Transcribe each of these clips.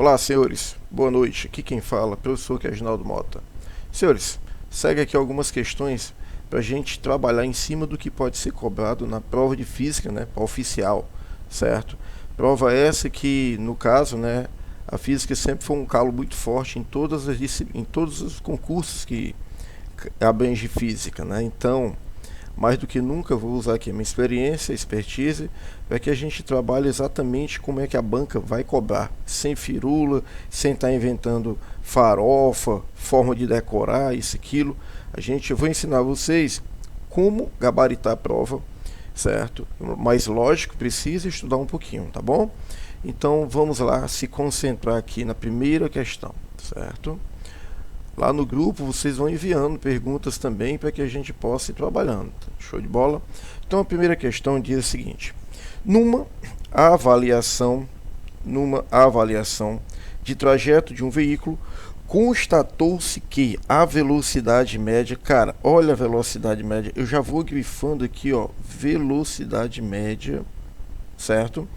Olá, senhores. Boa noite. Aqui quem fala, professor Reginaldo Mota. Senhores, segue aqui algumas questões para a gente trabalhar em cima do que pode ser cobrado na prova de física, né, oficial, certo? Prova essa que, no caso, né, a física sempre foi um calo muito forte em todos os concursos que abrange física, né? Então, mais do que nunca vou usar aqui a minha experiência, expertise, para que a gente trabalhe exatamente como é que a banca vai cobrar, sem firula, sem estar inventando farofa, forma de decorar, isso, aquilo. Eu vou ensinar vocês como gabaritar a prova, certo? Mas lógico, precisa estudar um pouquinho, tá bom? Então vamos lá se concentrar aqui na primeira questão, certo? Lá no grupo vocês vão enviando perguntas também para que a gente possa ir trabalhando. Show de bola? Então a primeira questão diz o seguinte: numa avaliação de trajeto de um veículo, constatou-se que a velocidade média, cara, olha a velocidade média, eu já vou grifando aqui, ó, velocidade média, certo?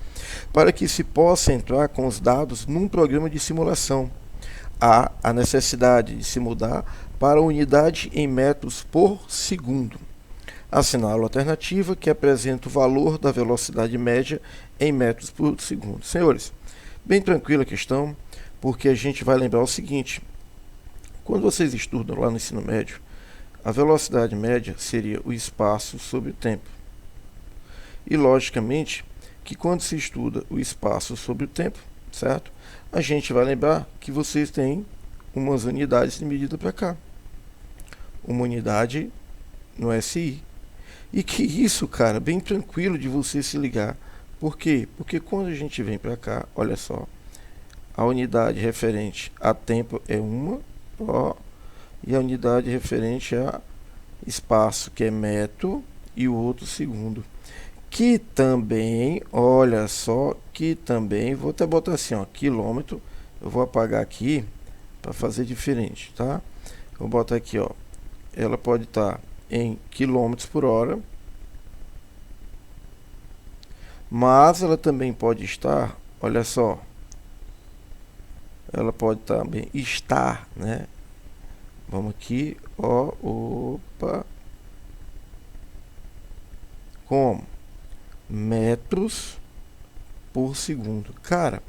Para que se possa entrar com os dados num programa de simulação. Há a necessidade de se mudar para a unidade em metros por segundo. Assinalo a alternativa que apresenta o valor da velocidade média em metros por segundo. Senhores, bem tranquila a questão, porque a gente vai lembrar o seguinte: quando vocês estudam lá no ensino médio, a velocidade média seria o espaço sobre o tempo. E logicamente que quando se estuda o espaço sobre o tempo, certo? A gente vai lembrar que vocês têm umas unidades de medida para cá. Uma unidade no SI. E que isso, cara, bem tranquilo de você se ligar. Por quê? Porque quando a gente vem para cá, olha só, a unidade referente a tempo é uma, ó, e a unidade referente a espaço, que é metro, e o outro segundo. Que também, olha só, que também, vou até botar assim, ó, quilômetro, eu vou apagar aqui para fazer diferente, tá? Vou botar aqui, ó, ela pode estar em quilômetros por hora, mas ela também pode estar, olha só, ela pode também estar, né? Vamos aqui, ó, opa, como? Metros por segundo. Cara,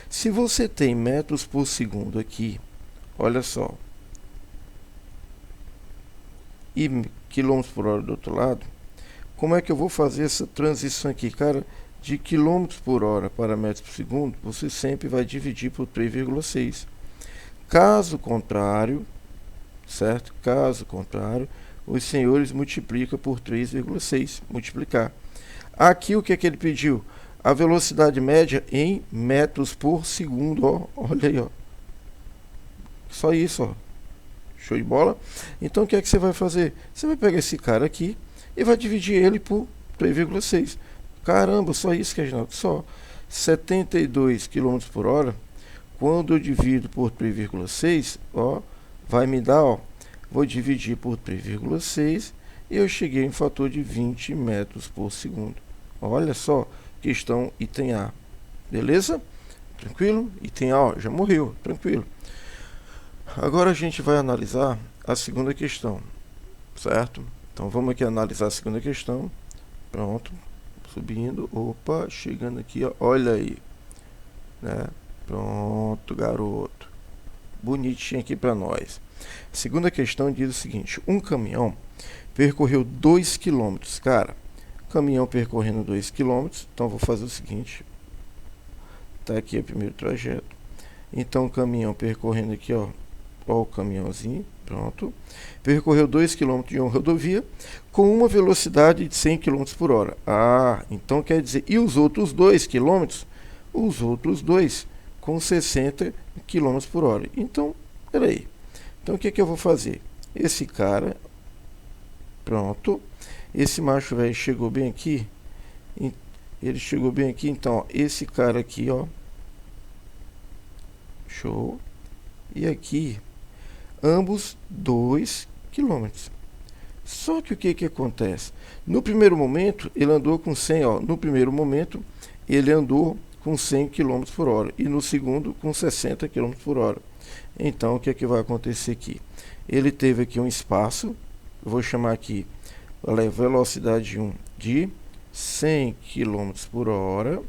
se você tem metros por segundo aqui, olha só, e quilômetros por hora do outro lado, como é que eu vou fazer essa transição aqui? Cara, de quilômetros por hora para metros por segundo, você sempre vai dividir por 3,6. Caso contrário, certo? Caso contrário, os senhores multiplicam por 3,6. Multiplicar. Aqui o que é que ele pediu? A velocidade média em metros por segundo, ó. Olha aí, ó. Só isso, ó. Show de bola? Então o que é que você vai fazer? Você vai pegar esse cara aqui e vai dividir ele por 3,6. Caramba, só isso, Reginaldo. Só 72 km por hora. Quando eu divido por 3,6, ó, vai me dar, ó, vou dividir por 3,6 e eu cheguei em fator de 20 metros por segundo. Olha só, questão item A. Beleza? Tranquilo? Item A, ó, já morreu, tranquilo. Agora a gente vai analisar a segunda questão, certo? Então vamos aqui analisar a segunda questão. Pronto, subindo, opa, chegando aqui, ó, olha aí, né? Pronto, garoto. Bonitinho aqui para nós. Segunda questão diz o seguinte: um caminhão percorreu 2 km. Cara, caminhão percorrendo 2 km, então vou fazer o seguinte. Tá aqui o primeiro trajeto. Então, caminhão percorrendo aqui, ó o caminhãozinho, pronto. Percorreu 2 km de uma rodovia com uma velocidade de 100 km por hora. Ah, então quer dizer, e os outros 2 km? Os outros dois com 60 km por hora. Então, peraí. Então, o que é que eu vou fazer? Esse cara, pronto. Esse macho velho chegou bem aqui. Ele chegou bem aqui, então, ó, esse cara aqui, ó. Show. E aqui, ambos 2 km. Só que o que acontece? No primeiro momento, ele andou com 100, ó. No primeiro momento, ele andou com 100 km por hora e no segundo com 60 km por hora. Então, o que é que vai acontecer aqui? Ele teve aqui um espaço, eu vou chamar aqui a velocidade 1 de 100 km por hora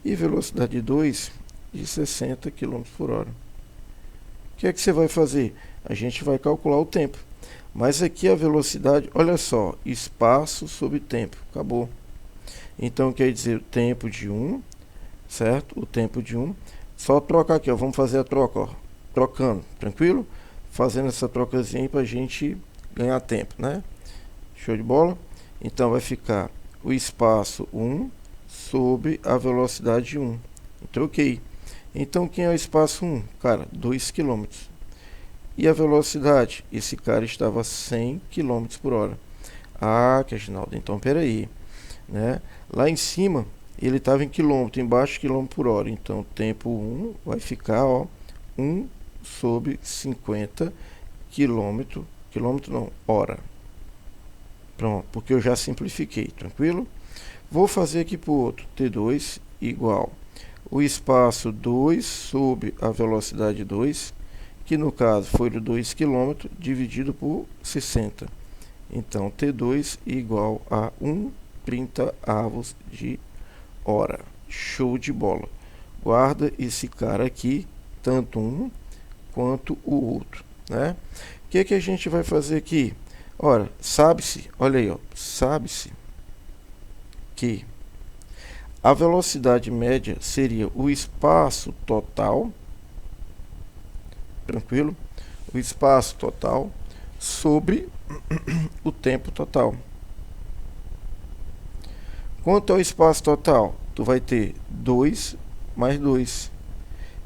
e velocidade 2 de 60 km por hora. O que é que você vai fazer? A gente vai calcular o tempo. Mas aqui a velocidade, olha só, espaço sobre tempo, acabou. Então quer dizer o tempo de 1, certo? O tempo de 1. Só trocar aqui, ó, vamos fazer a troca, ó, trocando, tranquilo? Fazendo essa trocazinha para a gente ganhar tempo, né? Show de bola? Então vai ficar o espaço 1 sobre a velocidade 1. Troquei. Então quem é o espaço 1? Cara, 2 km. E a velocidade? Esse cara estava a 100 km por hora. Ah, Reginaldo, então peraí, né? Lá em cima ele estava em quilômetro, embaixo quilômetro por hora. Então tempo 1 vai ficar, ó, 1 sobre 50 quilômetro, quilômetro não, hora. Pronto, porque eu já simplifiquei, tranquilo? Vou fazer aqui para o outro, T2 igual o espaço 2 sobre a velocidade 2, que no caso foi o 2 km dividido por 60. Então, T2 igual a 1/30 de hora. Show de bola. Guarda esse cara aqui, tanto um quanto o outro, né? O que que a gente vai fazer aqui? Ora, sabe-se, olha aí, ó, sabe-se que a velocidade média seria o espaço total, tranquilo? O espaço total sobre o tempo total. Quanto ao espaço total? Tu vai ter 2 mais 2.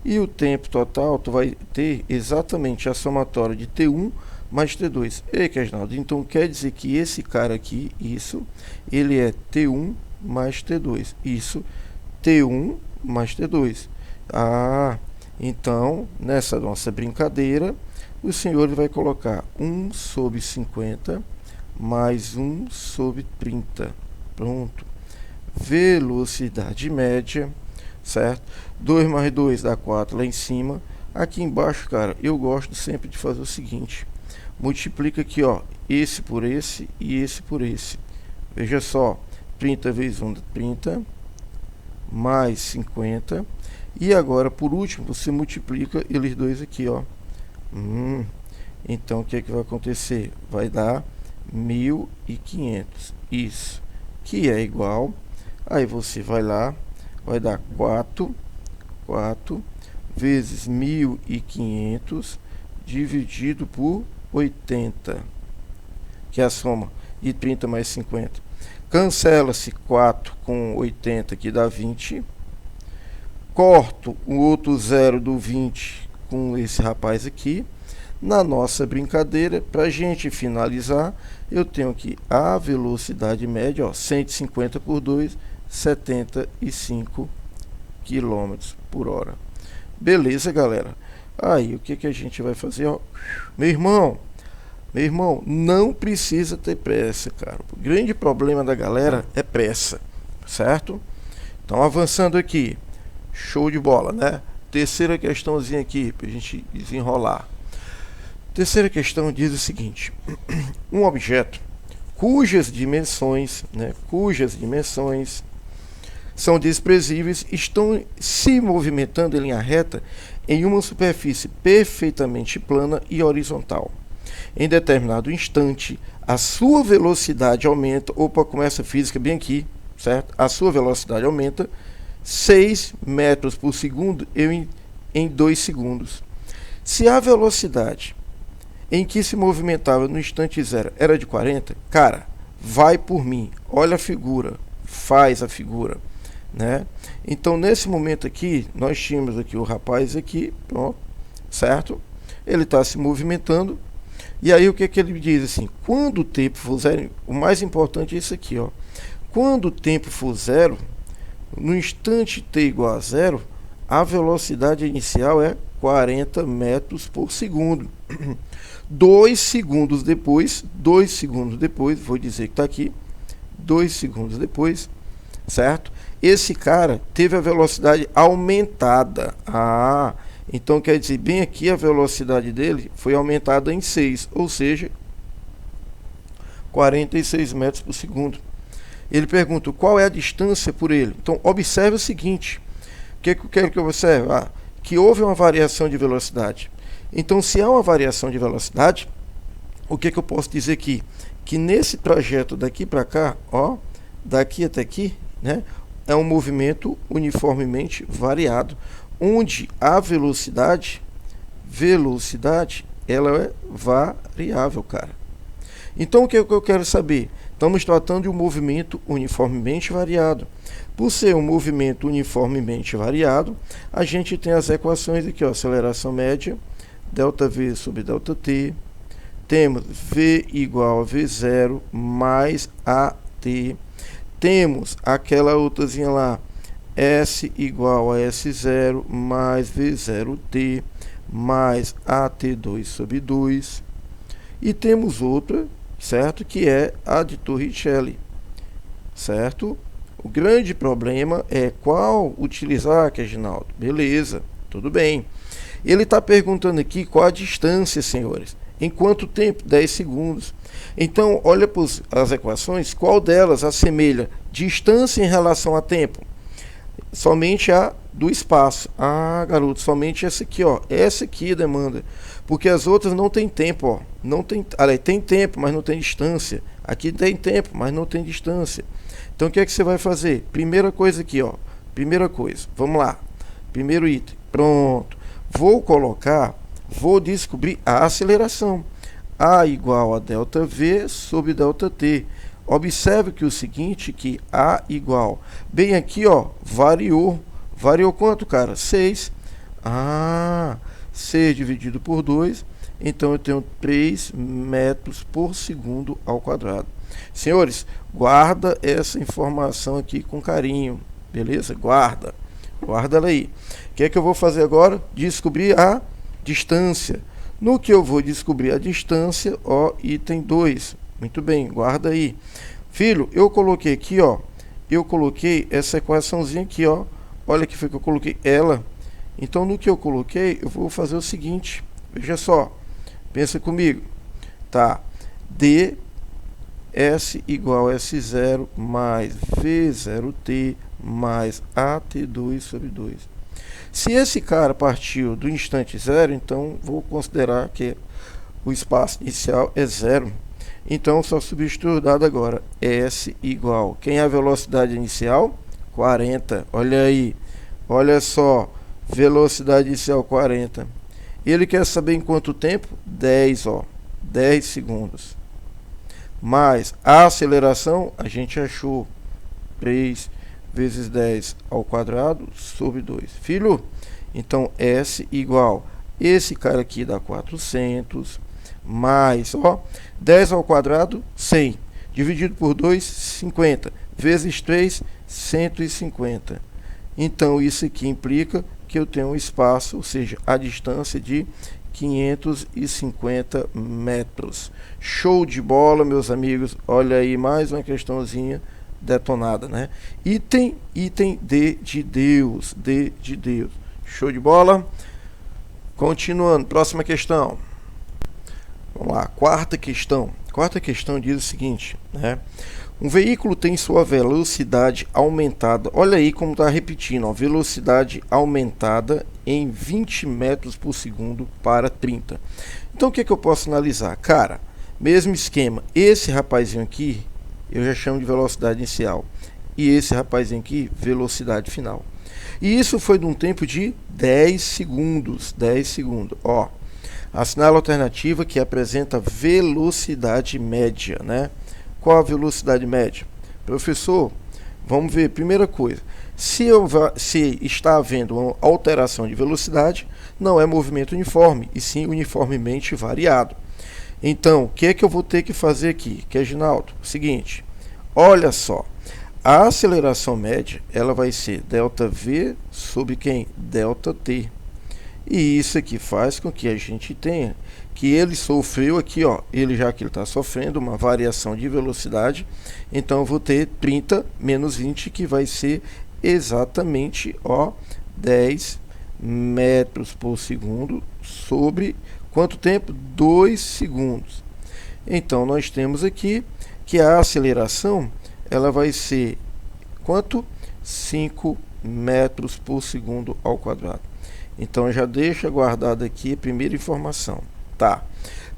E o tempo total, tu vai ter exatamente a somatória de T1 mais T2. Ei, Reginaldo, então quer dizer que esse cara aqui, isso, ele é T1 mais T2. Isso, T1 mais T2. Ah, então, nessa nossa brincadeira, o senhor vai colocar 1 sobre 50 mais 1 sobre 30. Pronto. Velocidade média, certo? 2 mais 2 dá 4 lá em cima. Aqui embaixo, cara, eu gosto sempre de fazer o seguinte. Multiplica aqui, ó, esse por esse e esse por esse. Veja só, 30 vezes 1 dá 30, mais 50. E agora, por último, você multiplica eles dois aqui, ó. Então, o que é que vai acontecer? Vai dar 1.500. Isso, que é igual. Aí você vai lá, vai dar 4 vezes 1.500 dividido por 80, que é a soma de 30 mais 50. Cancela-se 4 com 80, que dá 20. Corto o outro zero do 20 com esse rapaz aqui. Na nossa brincadeira, para a gente finalizar, eu tenho aqui a velocidade média, ó, 150 por 2, 75 km por hora. Beleza, galera? Aí, o que que a gente vai fazer? Ó, meu irmão, não precisa ter pressa, cara. O grande problema da galera é pressa, certo? Então, avançando aqui. Show de bola, né? Terceira questãozinha aqui, para a gente desenrolar. Terceira questão diz o seguinte. Um objeto cujas dimensões são desprezíveis, estão se movimentando em linha reta em uma superfície perfeitamente plana e horizontal. Em determinado instante, a sua velocidade aumenta, opa, começa a física bem aqui, certo? A sua velocidade aumenta 6 metros por segundo em 2 segundos. Se a velocidade em que se movimentava no instante zero era de 40, cara, vai por mim, olha a figura, faz a figura, né? Então, nesse momento aqui, nós tínhamos aqui o rapaz aqui, pronto, certo? Ele está se movimentando, e aí o que que ele diz assim, quando o tempo for zero, o mais importante é isso aqui, ó, quando o tempo for zero, no instante t igual a zero, a velocidade inicial é 40 metros por segundo. 2 segundos depois, vou dizer que está aqui, 2 segundos depois, certo? esse cara teve a velocidade aumentada. Ah, então quer dizer, bem aqui a velocidade dele foi aumentada em 6, ou seja, 46 metros por segundo. Ele pergunta qual é a distância por ele. Então, observe o seguinte. O que eu quero que eu observe? Que houve uma variação de velocidade. Então, se há uma variação de velocidade, o que eu posso dizer aqui? Que nesse trajeto daqui para cá, ó, daqui até aqui, né, é um movimento uniformemente variado, onde a velocidade, ela é variável, cara. Então, o que eu quero saber? Estamos tratando de um movimento uniformemente variado. Por ser um movimento uniformemente variado, a gente tem as equações aqui, ó, aceleração média, ΔV sobre ΔT. Temos V igual a V0 mais AT. Temos aquela outrazinha lá, S igual a S0 mais V0T mais AT2 sobre 2. E temos outra, certo? Que é a de Torricelli, certo? O grande problema é qual utilizar, Reginaldo. Beleza, tudo bem. Ele está perguntando aqui qual a distância, senhores. Em quanto tempo? 10 segundos. Então, olha para as equações, qual delas assemelha distância em relação a tempo? Somente a do espaço. Ah, garoto, somente essa aqui, ó. Essa aqui demanda. Porque as outras não tem tempo, ó. Não tem, aliás, tem tempo, mas não tem distância. Aqui tem tempo, mas não tem distância. Então, o que é que você vai fazer? Primeira coisa aqui, ó. Primeira coisa. Vamos lá. Primeiro item. Pronto. Vou descobrir a aceleração. A igual a ΔV sobre ΔT. Observe que o seguinte, que A igual, bem aqui, ó, variou quanto, cara? 6. Ah, 6 dividido por 2, então eu tenho 3 metros por segundo ao quadrado. Senhores, guarda essa informação aqui com carinho, beleza? Guarda ela aí. O que é que eu vou fazer agora? Descobrir a distância. No que eu vou descobrir a distância, ó, item 2. Muito bem, guarda aí. Filho, eu coloquei aqui, ó. Eu coloquei essa equaçãozinha aqui, ó. Olha que foi que eu coloquei ela. Então, no que eu coloquei, eu vou fazer o seguinte. Veja só. Pensa comigo. Tá. ds igual a S0 mais V0T mais AT2 sobre 2. Se esse cara partiu do instante zero, então vou considerar que o espaço inicial é zero. Então, só substituir o dado agora. S igual. Quem é a velocidade inicial? 40. Olha aí. Olha só. Velocidade inicial 40. Ele quer saber em quanto tempo? 10, ó. 10 segundos. Mais a aceleração, a gente achou 3 vezes 10 ao quadrado sobre 2. Filho, então S igual. Esse cara aqui dá 400. Mais, ó, 10 ao quadrado, 100. Dividido por 2, 50. Vezes 3, 150. Então, isso aqui implica que eu tenho um espaço, ou seja, a distância de 550 metros. Show de bola, meus amigos. Olha aí, mais uma questãozinha detonada, né? Item D de Deus. D de Deus. Show de bola? Continuando, próxima questão. Vamos lá, quarta questão. Quarta questão diz o seguinte, né? Um veículo tem sua velocidade aumentada. Olha aí como está repetindo, ó, velocidade aumentada em 20 metros por segundo para 30. Então o que eu posso analisar? Cara, mesmo esquema. Esse rapazinho aqui, eu já chamo de velocidade inicial. E esse rapazinho aqui, velocidade final. E isso foi de um tempo de 10 segundos. 10 segundos, ó. Assinala a alternativa que apresenta velocidade média, né? Qual a velocidade média? Professor, vamos ver, primeira coisa, se está havendo uma alteração de velocidade, não é movimento uniforme, e sim uniformemente variado. Então, o que é que eu vou ter que fazer aqui? Reginaldo, seguinte, olha só, a aceleração média, ela vai ser ΔV sobre quem? ΔT. E isso aqui faz com que a gente tenha que ele sofreu aqui, ó, já que ele está sofrendo uma variação de velocidade, então eu vou ter 30 menos 20, que vai ser exatamente, ó, 10 metros por segundo sobre quanto tempo? 2 segundos. Então, nós temos aqui que a aceleração ela vai ser quanto? 5 metros por segundo ao quadrado. Então, já deixa guardado aqui a primeira informação. Tá.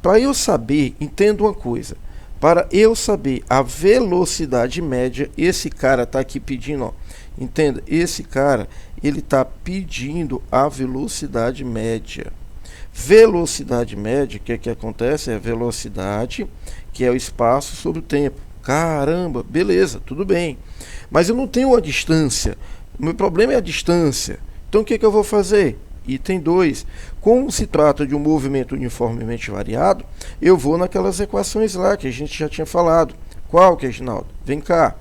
Para eu saber, entenda uma coisa. Para eu saber a velocidade média, esse cara está aqui pedindo, ó. Entenda, esse cara, ele está pedindo a velocidade média. Velocidade média, o que é que acontece? É a velocidade, que é o espaço sobre o tempo. Caramba, beleza, tudo bem. Mas eu não tenho a distância. O meu problema é a distância. Então o que é que eu vou fazer? Item 2. Como se trata de um movimento uniformemente variado, eu vou naquelas equações lá que a gente já tinha falado. Qual, que é, Reginaldo? Vem cá.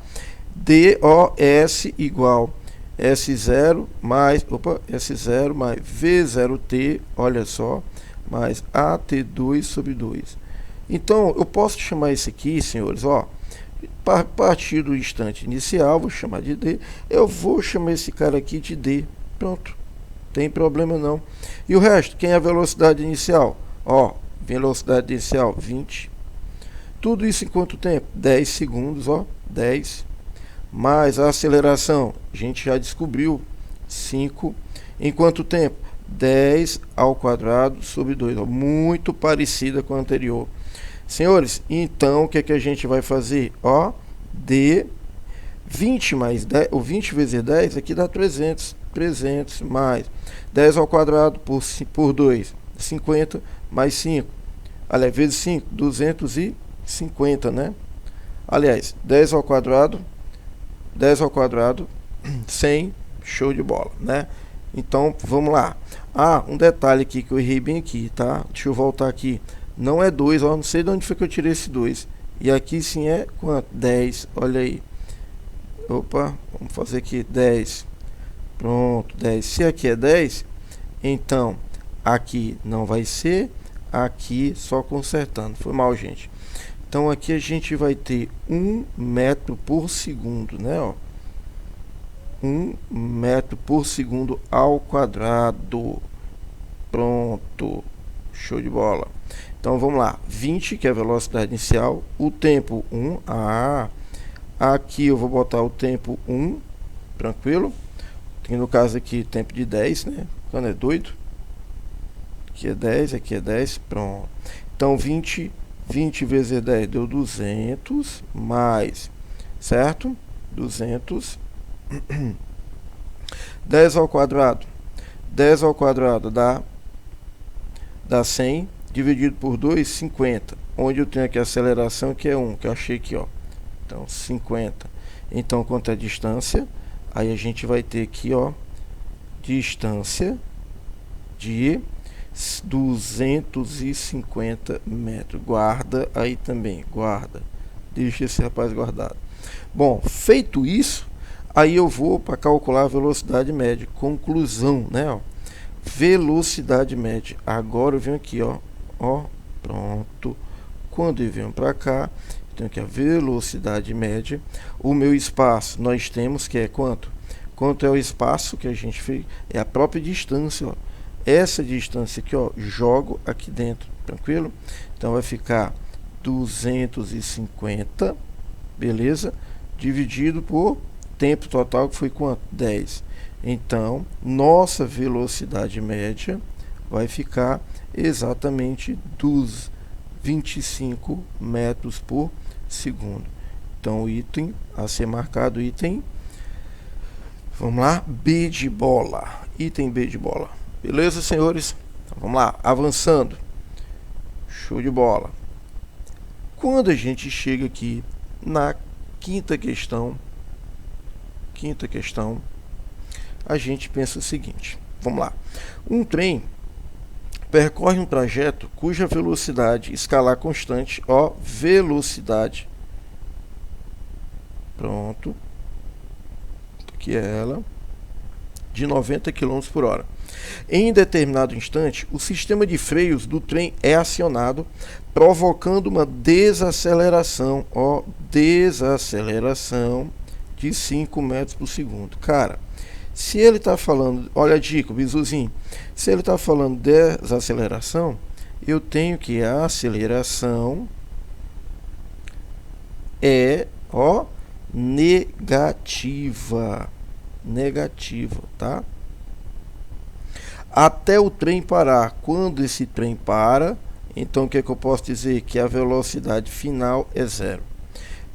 DOS igual S0 mais V0T, olha só, mais AT2 sobre 2. Então, eu posso chamar esse aqui, senhores, ó, a partir do instante inicial, vou chamar de D, eu vou chamar esse cara aqui de D. Pronto, tem problema não. E o resto, quem é a velocidade inicial? Ó, velocidade inicial, 20. Tudo isso em quanto tempo? 10 segundos, ó, 10. Mais a aceleração, a gente já descobriu, 5. Em quanto tempo? 10 ao quadrado sobre 2, ó, muito parecida com a anterior. Senhores, então o que é que a gente vai fazer? Ó, D 20 mais 10, o 20 vezes 10 aqui dá 300, 300 mais 10 ao quadrado por 2, 50 mais 5, aliás, vezes 5, 250, né? Aliás, 10 ao quadrado, 100, show de bola, né? Então, vamos lá. Ah, um detalhe aqui que eu errei bem aqui, tá? Deixa eu voltar aqui. Não é 2, ó, não sei de onde foi que eu tirei esse 2. E aqui sim é quanto? 10, olha aí. Opa, vamos fazer aqui 10. Pronto, 10. Se aqui é 10, então aqui não vai ser, aqui só consertando. Foi mal, gente. Então aqui a gente vai ter 1 metro por segundo, né? Ó. 1 metro por segundo ao quadrado. Pronto. Show de bola. Então vamos lá. 20, que é a velocidade inicial. O tempo 1. Aqui eu vou botar o tempo 1. Tranquilo. Tem no caso aqui tempo de 10, né? Quando é doido. Aqui é 10, aqui é 10. Pronto. Então 20 vezes 10 deu 200 mais, certo? 200. 10 ao quadrado. 10 ao quadrado dá 100, dividido por 2, 50. Onde eu tenho aqui a aceleração, que é 1, que eu achei aqui, ó. Então, 50. Então, quanto é a distância? Aí a gente vai ter aqui, ó, distância de 250 metros. Guarda aí também, guarda. Deixa esse rapaz guardado. Bom, feito isso, aí eu vou para calcular a velocidade média. Conclusão, né? Ó. Velocidade média. Agora eu venho aqui, ó. Ó, pronto. Quando eu venho para cá, tenho aqui a velocidade média. O meu espaço, nós temos que é quanto? Quanto é o espaço que a gente fez? É a própria distância, ó. Essa distância aqui, ó, jogo aqui dentro, tranquilo? Então vai ficar 250, beleza? Dividido por tempo total, que foi quanto? 10. Então, nossa velocidade média vai ficar exatamente dos 25 metros por segundo. Então, o item a ser marcado, item, vamos lá, B de bola. Item B de bola. Beleza, senhores? Então, vamos lá, avançando. Show de bola. Quando a gente chega aqui na quinta questão, a gente pensa o seguinte, vamos lá. Um trem percorre um trajeto cuja velocidade escalar constante, ó, velocidade, pronto, aqui é ela, de 90 km por hora. Em determinado instante, o sistema de freios do trem é acionado, provocando uma desaceleração, ó, desaceleração de 5 metros por segundo. Cara, Se ele está falando, olha a dica, o bizuzinho, se ele está falando de desaceleração, eu tenho que a aceleração é, ó, negativa. Negativa, tá? Até o trem parar. Quando esse trem para, então o que é que eu posso dizer? Que a velocidade final é zero.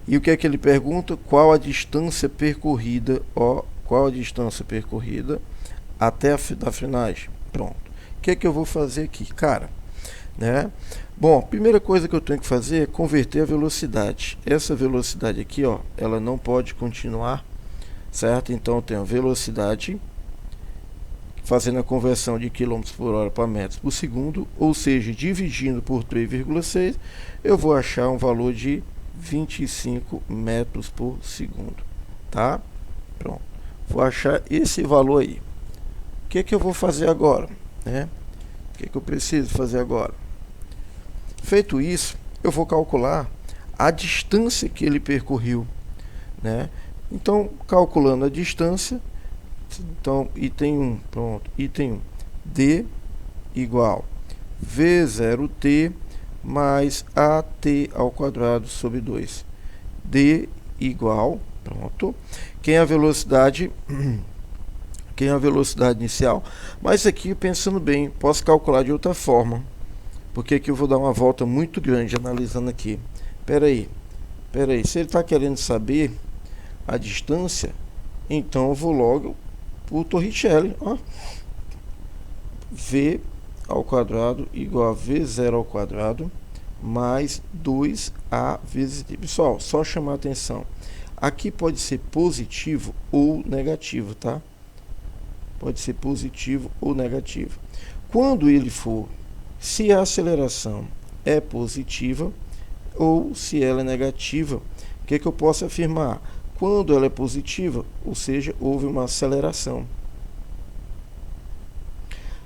E o que é que ele pergunta? Qual a distância percorrida? Ó, qual a distância percorrida até a frenagem? Pronto. O que é que eu vou fazer aqui? Cara, né? Bom, a primeira coisa que eu tenho que fazer é converter a velocidade. Essa velocidade aqui, ó, ela não pode continuar, certo? Então eu tenho a velocidade fazendo a conversão de km por hora para metros por segundo, ou seja, dividindo por 3,6, eu vou achar um valor de 25 metros por segundo, tá? Pronto, vou achar esse valor aí. O que é que eu vou fazer agora, né? O que é que eu preciso fazer agora? Feito isso, eu vou calcular a distância que ele percorreu, né? Então, calculando a distância, então, item 1, pronto, item 1, D igual V0T mais AT ao quadrado sobre 2. D igual, pronto, quem é a velocidade, quem é a velocidade inicial? Mas aqui, pensando bem, posso calcular de outra forma, porque aqui eu vou dar uma volta muito grande analisando aqui. Espera aí, se ele está querendo saber a distância, então eu vou logo por Torricelli, ó. V ao quadrado igual a V0 ao quadrado mais 2A vezes T. Pessoal, só chamar a atenção. Aqui pode ser positivo ou negativo, tá? Pode ser positivo ou negativo. Quando ele for, se a aceleração é positiva ou se ela é negativa, o que é que eu posso afirmar? Quando ela é positiva, ou seja, houve uma aceleração.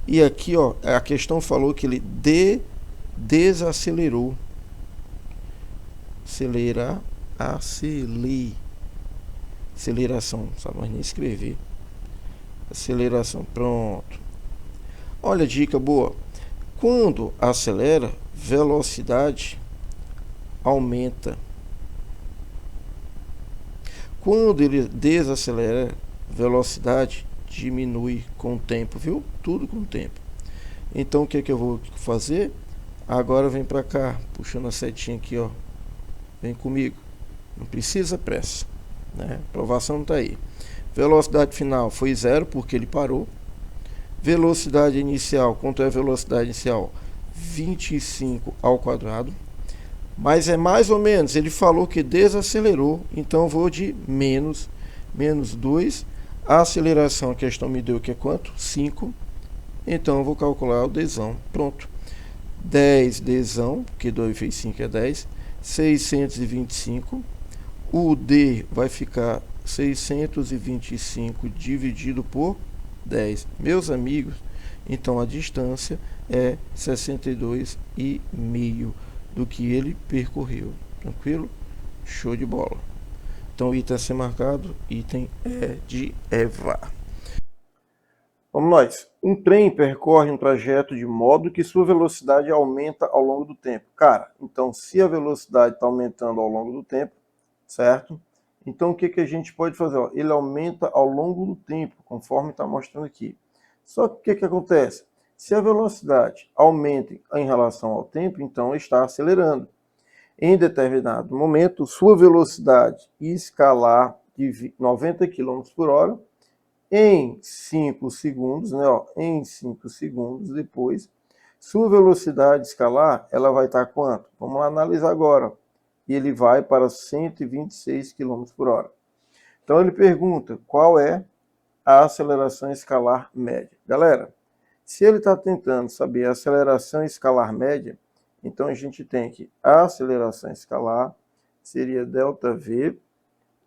E aqui, ó, a questão falou que ele desacelerou. Aceleração, sabe mais nem escrever. Aceleração, pronto. Olha a dica boa. Quando acelera, velocidade aumenta. Quando ele desacelera, velocidade diminui com o tempo, viu? Tudo com o tempo. Então o que é que eu vou fazer? Agora vem para cá, puxando a setinha aqui, ó. Vem comigo. Não precisa pressa, né? A aprovação está aí. Velocidade final foi zero porque ele parou. Velocidade inicial, quanto é a velocidade inicial? 25 ao quadrado. Mas é mais ou menos, ele falou que desacelerou, então eu vou de menos 2. A aceleração, a questão me deu que é quanto? 5. Então eu vou calcular o Dzão. Pronto. 10 Dzão, porque 2 vezes 5 é 10. 625. O D vai ficar 625 dividido por 10. Meus amigos, então a distância é 62,5 do que ele percorreu. Tranquilo? Show de bola. Então, item a ser marcado, item é de Eva. Vamos nós. Um trem percorre um trajeto de modo que sua velocidade aumenta ao longo do tempo. Cara, então se a velocidade está aumentando ao longo do tempo, certo? Então o que, que a gente pode fazer? Ó, ele aumenta ao longo do tempo, conforme está mostrando aqui. Só que o que, que acontece? Se a velocidade aumenta em relação ao tempo, então está acelerando. Em determinado momento, sua velocidade escalar de 90 km por hora, em 5 segundos, né, ó, em 5 segundos depois, sua velocidade escalar, ela vai estar quanto? Vamos lá analisar agora. E ele vai para 126 km por hora. Então ele pergunta qual é a aceleração escalar média. Galera, se ele está tentando saber a aceleração escalar média, então a gente tem que a aceleração escalar seria ΔV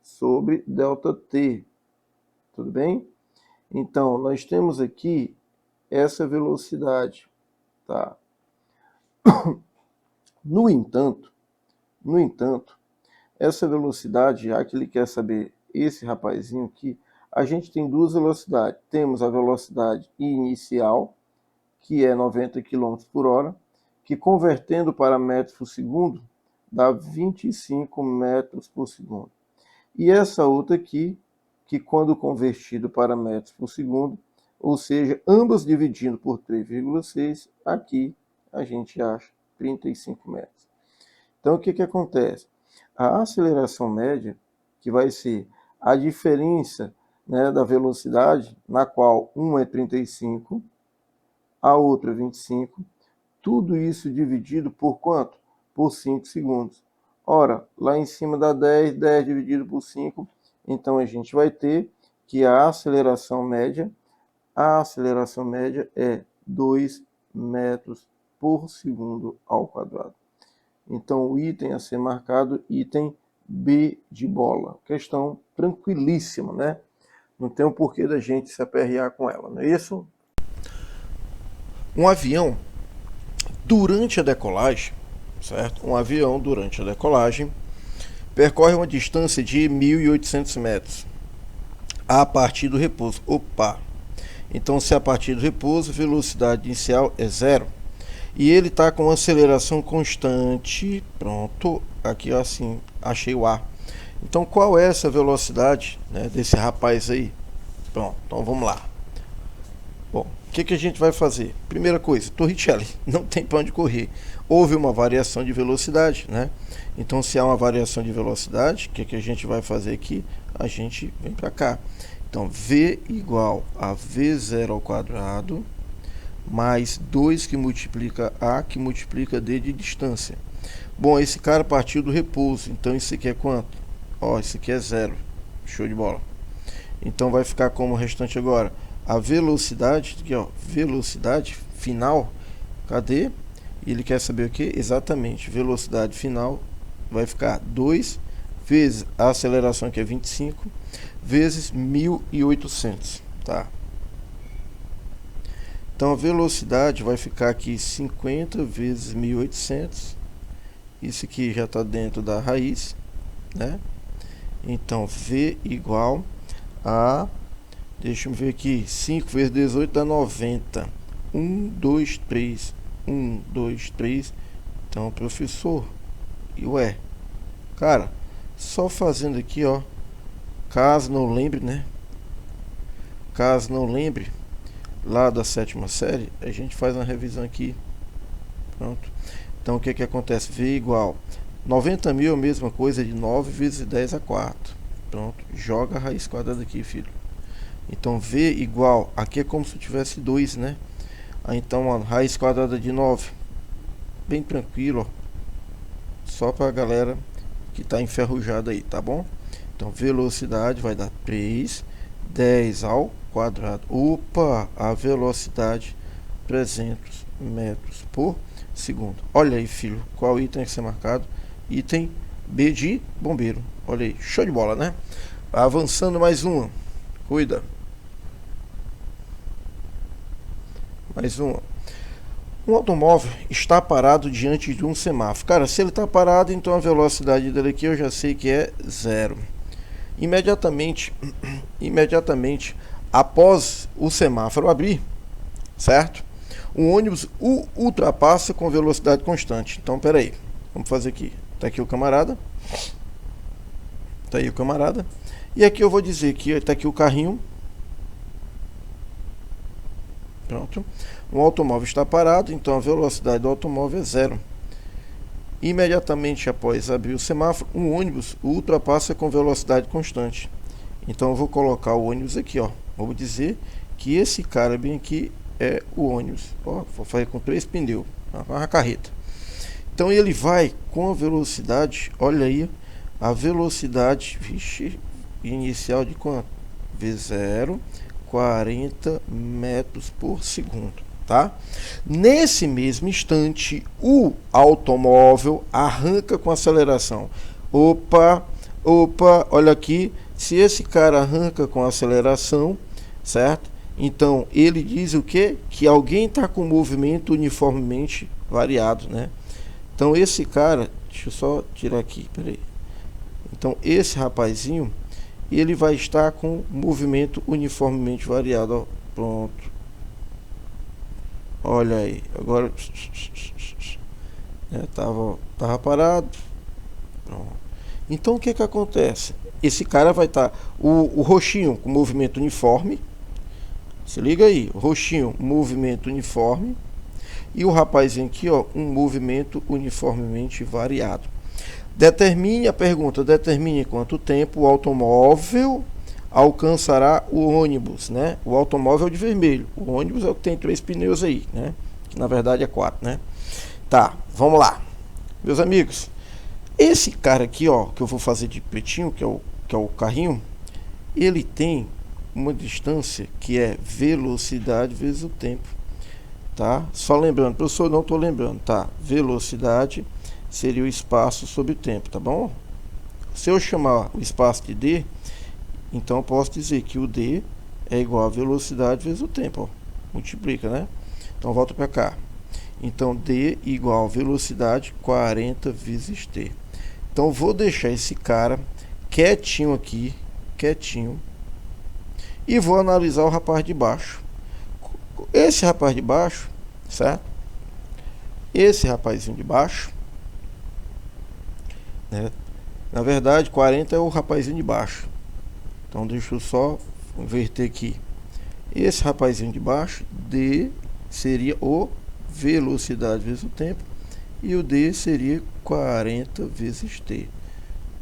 sobre ΔT. Tudo bem? Então, nós temos aqui essa velocidade, tá? No entanto, essa velocidade, já que ele quer saber esse rapazinho aqui, a gente tem duas velocidades. Temos a velocidade inicial, que é 90 km por hora, que convertendo para metros por segundo, dá 25 metros por segundo. E essa outra aqui, que quando convertido para metros por segundo, ou seja, ambas dividindo por 3,6, aqui a gente acha 35 metros. Então, o que, que acontece? A aceleração média, que vai ser a diferença, né, da velocidade, na qual uma é 35, a outra é 25, tudo isso dividido por quanto? Por 5 segundos. Ora, lá em cima dá 10, 10 dividido por 5, então a gente vai ter que a aceleração média é 2 metros por segundo ao quadrado. Então, o item a ser marcado, item B de bola. Questão tranquilíssima, né? Não tem um porquê da gente se aperrear com ela, não é isso? Um avião, durante a decolagem, certo? Um avião, durante a decolagem, percorre uma distância de 1.800 metros a partir do repouso. Opa! Então, se a partir do repouso, a velocidade inicial é 0. E ele está com aceleração constante. Pronto, aqui assim, achei o A. Então, qual é essa velocidade, né, desse rapaz aí? Pronto, então vamos lá. Bom, o que a gente vai fazer? Primeira coisa, Torricelli, não tem para onde correr. Houve uma variação de velocidade, né? Então, se há uma variação de velocidade, o que a gente vai fazer aqui? A gente vem para cá. Então, V igual a V0 ao quadrado mais 2 que multiplica A, que multiplica D de distância. Bom, esse cara partiu do repouso, então isso aqui é quanto? Ó, isso aqui é 0. Show de bola. Então vai ficar como o restante agora? A velocidade, aqui ó, velocidade final, cadê? Ele quer saber o que? Exatamente, velocidade final vai ficar 2 vezes a aceleração, que é 25, vezes 1.800, tá? Então a velocidade vai ficar aqui 50 vezes 1.800. Isso aqui já está dentro da raiz, né? Então V igual a, deixa eu ver aqui, 5 vezes 18 dá 90. 1, 2, 3. 1, 2, 3. Então, professor, ué, cara, só fazendo aqui, ó, caso não lembre, né? Caso não lembre, lá da 7ª série, a gente faz uma revisão aqui. Pronto. Então, o que acontece? V igual 90.000 é a mesma coisa de 9 vezes 10 a 4. Pronto. Joga a raiz quadrada aqui, filho. Então, V igual, aqui é como se tivesse 2, né? Então, a raiz quadrada de 9. Bem tranquilo, ó. Só para a galera que está enferrujada aí, tá bom? Então, velocidade vai dar 3, 10 ao quadrado. Opa, a velocidade 300 metros por segundo. Olha aí, filho, qual item tem que ser marcado? Item B de bombeiro. Olha aí, show de bola, né? Avançando mais uma. Cuida. Mais uma. Um automóvel está parado diante de um semáforo. Cara, se ele está parado, então a velocidade dele aqui eu já sei que é 0. Imediatamente após o semáforo abrir, certo? O ônibus o ultrapassa com velocidade constante. Então, peraí, vamos fazer aqui. Tá aqui o camarada. Tá aí o camarada. E aqui eu vou dizer que tá aqui o carrinho. Pronto. O automóvel está parado, então a velocidade do automóvel é 0. Imediatamente após abrir o semáforo, um ônibus o ultrapassa com velocidade constante. Então eu vou colocar o ônibus aqui, ó. Vamos dizer que esse cara bem aqui é o ônibus. Ó, vou fazer com 3 pneus, uma carreta. Então ele vai com a velocidade, olha aí, a velocidade, vixe, inicial de quanto? V0, 40 metros por segundo, tá? Nesse mesmo instante, o automóvel arranca com aceleração. Opa, olha aqui, se esse cara arranca com aceleração, certo? Então, ele diz o quê? Que alguém está com movimento uniformemente variado, né? Então, esse cara, deixa eu só tirar aqui, peraí. Então, esse rapazinho, ele vai estar com movimento uniformemente variado. Ó. Pronto. Olha aí. Agora tava parado. Pronto. Então o que acontece? Esse cara vai estar o roxinho com movimento uniforme. Se liga aí, o roxinho, movimento uniforme. E o rapazinho aqui, ó, um movimento uniformemente variado. Determine a pergunta, determine quanto tempo o automóvel alcançará o ônibus, né? O automóvel de vermelho. O ônibus é o que tem 3 pneus aí, né? Que na verdade é 4, né? Tá, vamos lá. Meus amigos, esse cara aqui, ó, que eu vou fazer de pretinho, que é o carrinho, ele tem uma distância que é velocidade vezes o tempo, tá? Só lembrando, professor, não estou lembrando, tá? Velocidade seria o espaço sobre o tempo, tá bom? Se eu chamar o espaço de d, então eu posso dizer que o d é igual a velocidade vezes o tempo, ó. Multiplica, né? Então volta para cá. Então d igual a velocidade 40 vezes t. Então vou deixar esse cara quietinho aqui, quietinho, e vou analisar o rapaz de baixo. Esse rapaz de baixo, certo? Esse rapazinho de baixo, né? Na verdade 40 é o rapazinho de baixo. Então deixa eu só inverter aqui. Esse rapazinho de baixo, d seria o velocidade vezes o tempo, e o d seria 40 vezes t.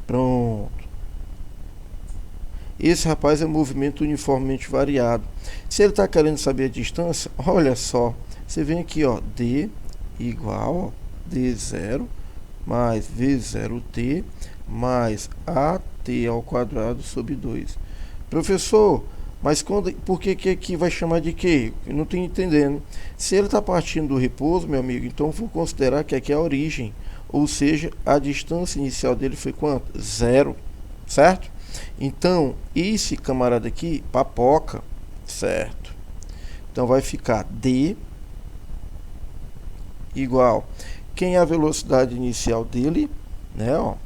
Pronto. Esse rapaz é movimento uniformemente variado. Se ele está querendo saber a distância, olha só, você vem aqui, ó, d igual a d0 mais v0t mais at ao quadrado sobre 2. Professor, mas por que aqui vai chamar de quê? Eu não estou entendendo. Se ele está partindo do repouso, meu amigo, então vou considerar que aqui é a origem. Ou seja, a distância inicial dele foi quanto? 0, certo? Então, esse camarada aqui, papoca, certo? Então vai ficar d igual. Quem é a velocidade inicial dele, né? Ó,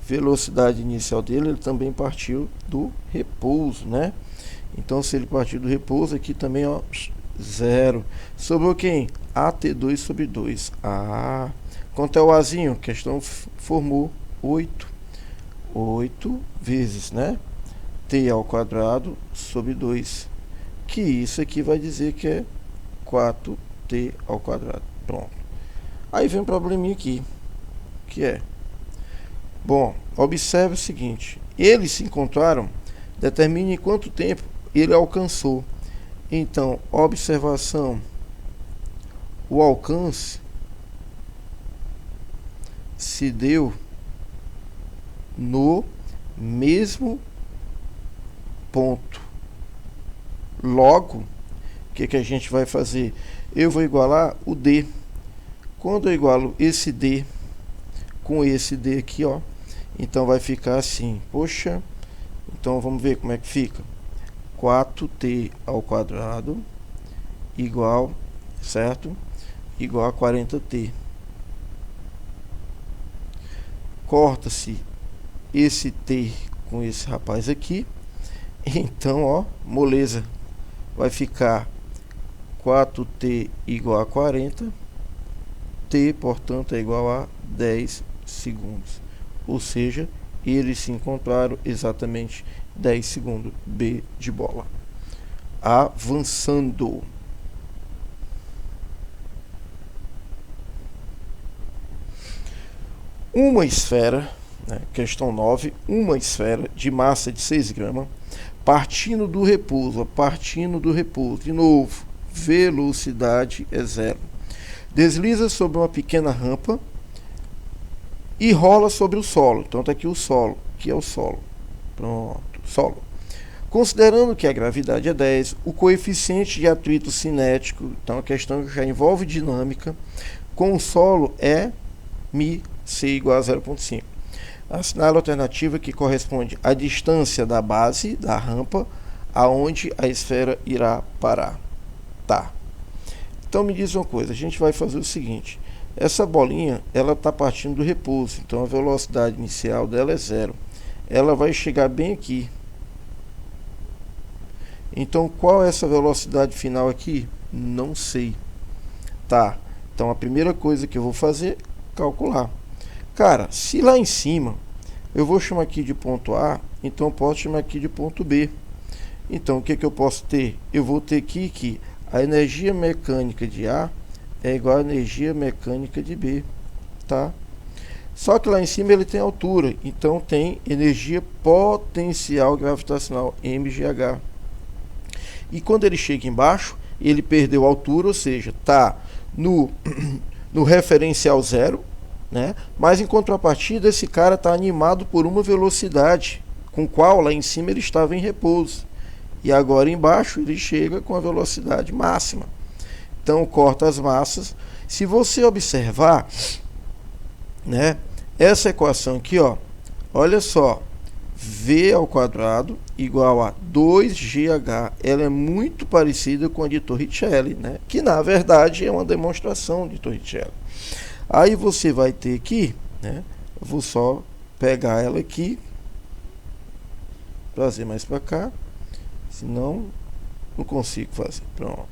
velocidade inicial dele, ele também partiu do repouso, né? Então, se ele partir do repouso, aqui também, ó, 0. Sobrou quem? AT2 sobre 2. Ah, quanto é o Azinho? A questão formou 8. 8 vezes, né? T ao quadrado sobre 2. Que isso aqui vai dizer que é 4T ao quadrado. Pronto. Aí vem um probleminha aqui, que é... Bom, observe o seguinte. Eles se encontraram, determine quanto tempo ele alcançou. Então, observação, o alcance se deu no mesmo ponto. Logo, o que a gente vai fazer? Eu vou igualar o d. Quando eu igualo esse d com esse d aqui, ó, então vai ficar assim. Poxa, então vamos ver como é que fica. 4t ao quadrado igual, certo? Igual a 40t. Corta-se esse t com esse rapaz aqui. Então, ó, moleza. Vai ficar 4t igual a 40. T, portanto, é igual a 10 segundos. Ou seja, eles se encontraram exatamente 10 segundos. B de bola. Avançando. Uma esfera, né, questão 9, uma esfera de massa de 6 gramas, partindo do repouso, de novo, velocidade é 0. Desliza sobre uma pequena rampa e rola sobre o solo. Então está aqui o solo, que é o solo. Pronto, solo. Considerando que a gravidade é 10, o coeficiente de atrito cinético, então a questão já envolve dinâmica, com o solo é μc igual a 0,5. Assinale a alternativa que corresponde à distância da base da rampa aonde a esfera irá parar. Tá. Então me diz uma coisa, a gente vai fazer o seguinte, essa bolinha, ela está partindo do repouso, então a velocidade inicial dela é 0. Ela vai chegar bem aqui, Então, qual é essa velocidade final aqui? Não sei. Tá, então a primeira coisa que eu vou fazer é calcular. Cara, se lá em cima eu vou chamar aqui de ponto A, então eu posso chamar aqui de ponto B. Então, o que eu posso ter? Eu vou ter aqui que a energia mecânica de A é igual à energia mecânica de B, tá? Só que lá em cima ele tem altura, então tem energia potencial gravitacional, mgh. E quando ele chega embaixo, ele perdeu altura, ou seja, está no referencial zero, né? Mas em contrapartida, esse cara está animado por uma velocidade, com qual lá em cima ele estava em repouso. E agora embaixo ele chega com a velocidade máxima. Então corta as massas. Se você observar, né, essa equação aqui, ó, olha só, V ao quadrado igual a 2GH, ela é muito parecida com a de Torricelli, né, que na verdade é uma demonstração de Torricelli. Aí você vai ter aqui, né, eu vou só pegar ela aqui, trazer mais para cá, senão não consigo fazer. Pronto.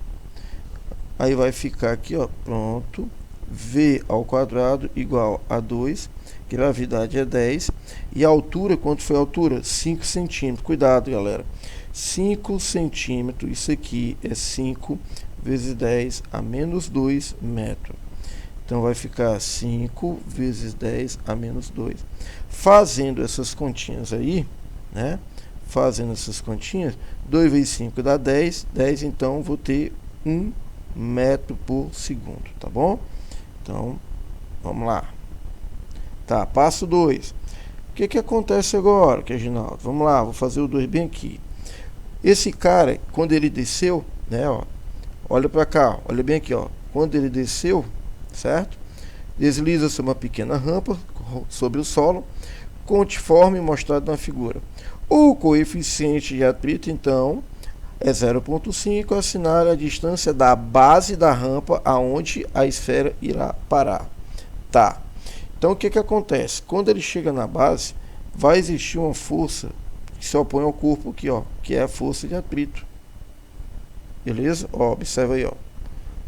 Aí vai ficar aqui, ó, pronto. V ao quadrado igual a 2, gravidade é 10, e a altura, quanto foi a altura? 5 centímetros. Cuidado, galera. 5 centímetros, isso aqui é 5 vezes 10 a menos 2 metros. Então vai ficar 5 vezes 10 a menos 2. Fazendo essas continhas aí, né? Fazendo essas continhas, 2 vezes 5 dá 10, 10, então vou ter 1 metro por segundo, tá bom? Então, vamos lá. Tá, passo 2. O que acontece agora, Reginaldo? Vamos lá, vou fazer o 2 bem aqui. Esse cara, quando ele desceu, né, ó, olha para cá, olha bem aqui, ó. Quando ele desceu, certo? Desliza-se uma pequena rampa sobre o solo, conforme mostrado na figura. O coeficiente de atrito, então, é 0,5, assinale a distância da base da rampa aonde a esfera irá parar. Tá. Então, o que acontece? Quando ele chega na base, vai existir uma força que se opõe ao corpo aqui, ó, que é a força de atrito. Beleza? Ó, observa aí, ó,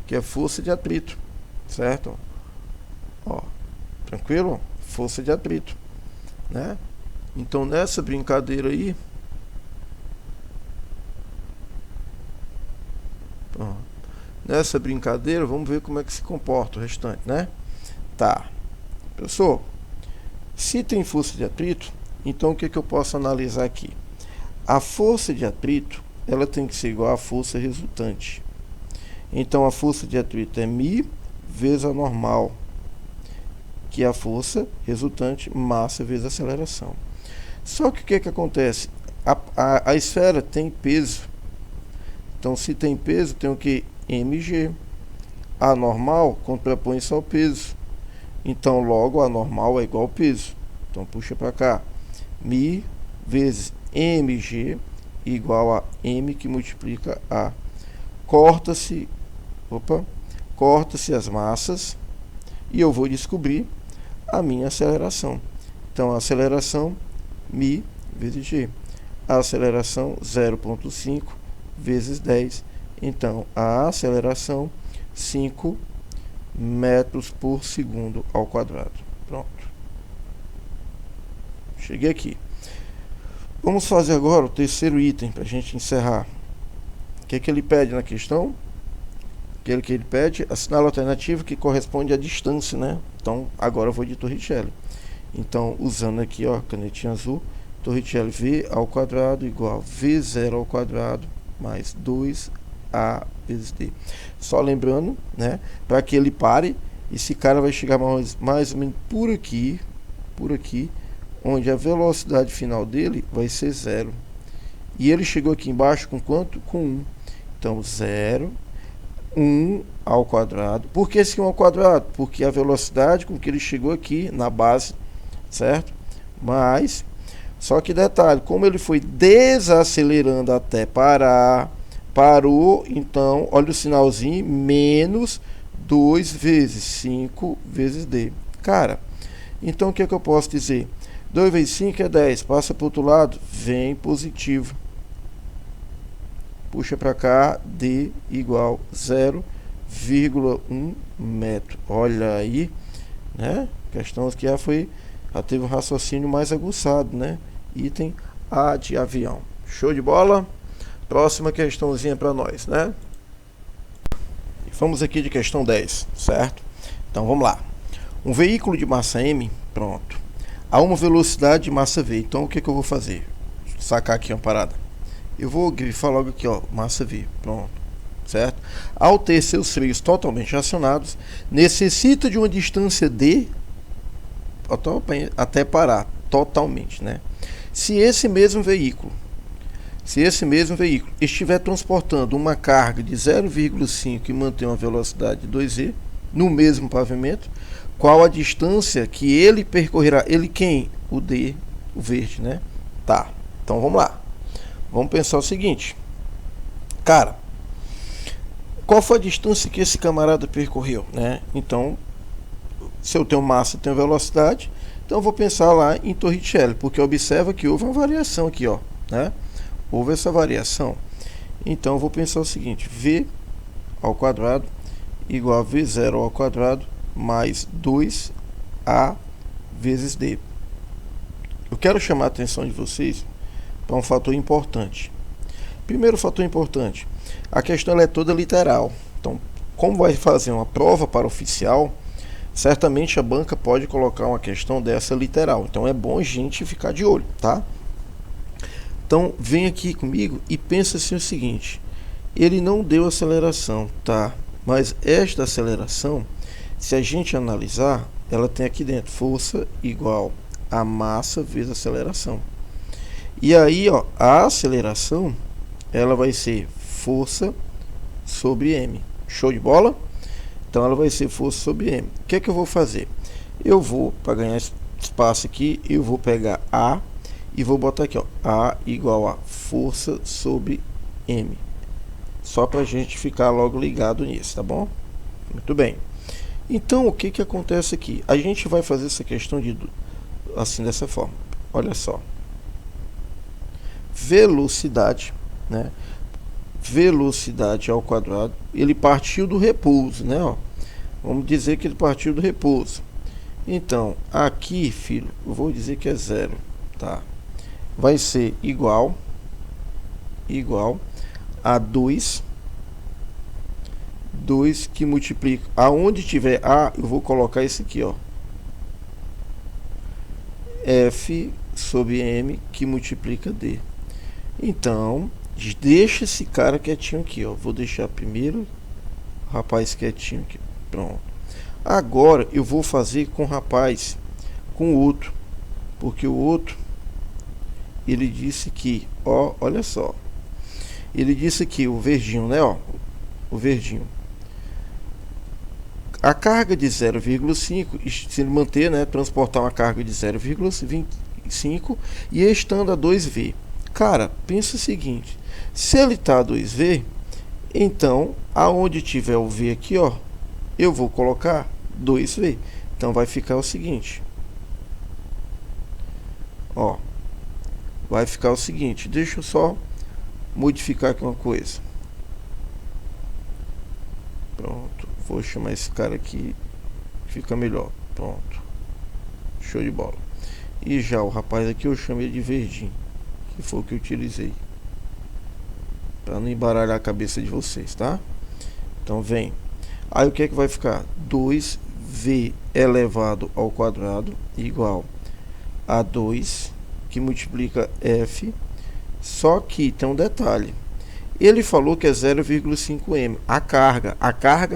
que é a força de atrito, certo? Ó, tranquilo? Força de atrito, né? Então, nessa brincadeira aí, nessa brincadeira, vamos ver como é que se comporta o restante, né? Tá. Professor, se tem força de atrito, então o que eu posso analisar aqui? A força de atrito, ela tem que ser igual à força resultante. Então, a força de atrito é μ vezes a normal, que é a força resultante, massa vezes a aceleração. Só que o que acontece? A esfera tem peso. Então, se tem peso, tem o que? mg. A normal contrapõe-se ao peso. Então, logo, a normal é igual ao peso. Então, puxa para cá. μ vezes mg igual a m que multiplica a. Corta-se as massas e eu vou descobrir a minha aceleração. Então, a aceleração μ vezes g. A aceleração 0,5 vezes 10. Então, a aceleração 5 metros por segundo ao quadrado. Pronto. Cheguei aqui. Vamos fazer agora o terceiro item para a gente encerrar. O que ele pede na questão? Aquele que ele pede, assinala a alternativa que corresponde à distância, né? Então, agora eu vou de Torricelli. Então, usando aqui, ó, canetinha azul, Torricelli V ao quadrado igual a V0 ao quadrado mais 2A vezes D. Só lembrando, né, para que ele pare, esse cara vai chegar mais ou menos por aqui, onde a velocidade final dele vai ser 0. E ele chegou aqui embaixo com quanto? Com 1. Então, 0, 1 ao quadrado. Por que esse 1 ao quadrado? Porque a velocidade com que ele chegou aqui na base, certo? Mas, só que detalhe, como ele foi desacelerando até parar, parou, então, olha o sinalzinho, menos 2 vezes 5 vezes D. Cara, então o que eu posso dizer? 2 vezes 5 é 10, passa para o outro lado, vem positivo. puxa para cá, D igual 0,1 metro. Olha aí, né? A questão aqui já teve um raciocínio mais aguçado, né? Item A de avião. Show de bola? Próxima questãozinha para nós, né? Vamos aqui de questão 10, certo? Então vamos lá. Um veículo de massa M, pronto, a uma velocidade de massa V. Então o que eu vou fazer? Sacar aqui uma parada. Eu vou grifar logo aqui, ó, massa V, pronto, certo? Ao ter seus freios totalmente acionados, necessita de uma distância D até parar totalmente, né? Se esse mesmo veículo estiver transportando uma carga de 0,5 e manter uma velocidade de 2v no mesmo pavimento, qual a distância que ele percorrerá? Ele quem? O D, o verde, né? Tá, então vamos lá. Vamos pensar o seguinte. Cara, qual foi a distância que esse camarada percorreu, né? Então, se eu tenho massa e tenho velocidade, então eu vou pensar lá em Torricelli, porque observa que houve uma variação aqui, ó, né? Houve essa variação. Então eu vou pensar o seguinte: V ao quadrado igual a V0 ao quadrado mais 2A vezes D. Eu quero chamar a atenção de vocês para um fator importante. Primeiro fator importante, a questão ela é toda literal. Então, como vai fazer uma prova para oficial, certamente a banca pode colocar uma questão dessa literal. Então é bom a gente ficar de olho, tá? Então vem aqui comigo e pensa assim o seguinte: ele não deu aceleração, tá? Mas esta aceleração, se a gente analisar, ela tem aqui dentro força igual a massa vezes aceleração. E aí, ó, a aceleração ela vai ser força sobre m. Show de bola? Então ela vai ser força sobre m. O que é que eu vou fazer? Eu vou, para ganhar espaço aqui, eu vou pegar A e vou botar aqui, ó, A igual a força sobre m. Só para a gente ficar logo ligado nisso, tá bom? Muito bem. Então, o que que acontece aqui? A gente vai fazer essa questão assim, dessa forma. Olha só. Velocidade, né? Velocidade ao quadrado, ele partiu do repouso, né? Ó, vamos dizer que ele partiu do repouso. Então, aqui, filho, eu vou dizer que é 0, tá? Vai ser igual a 2 que multiplica, aonde tiver A, eu vou colocar esse aqui, ó, F sobre M que multiplica D. Então, deixa esse cara quietinho aqui, ó. Vou deixar primeiro o rapaz quietinho aqui, pronto. Agora eu vou fazer com o rapaz, com o outro, porque o outro, ele disse que, ó, olha só, ele disse que o verdinho, né, ó, o verdinho, a carga de 0,5, se ele manter, né, transportar uma carga de 0,25 e estando a 2V. Cara, pensa o seguinte, se ele está a 2V, então aonde tiver o V aqui, ó, eu vou colocar 2V. Então vai ficar o seguinte, ó, vai ficar o seguinte, deixa eu só modificar aqui uma coisa. Pronto, vou chamar esse cara aqui, fica melhor, pronto, show de bola. E já o rapaz aqui eu chamei de verdinho, que foi o que eu utilizei, para não embaralhar a cabeça de vocês, tá? Então vem, aí o que é que vai ficar? 2V elevado ao quadrado igual a 2 que multiplica F, só que tem um detalhe, ele falou que é 0,5 m, a carga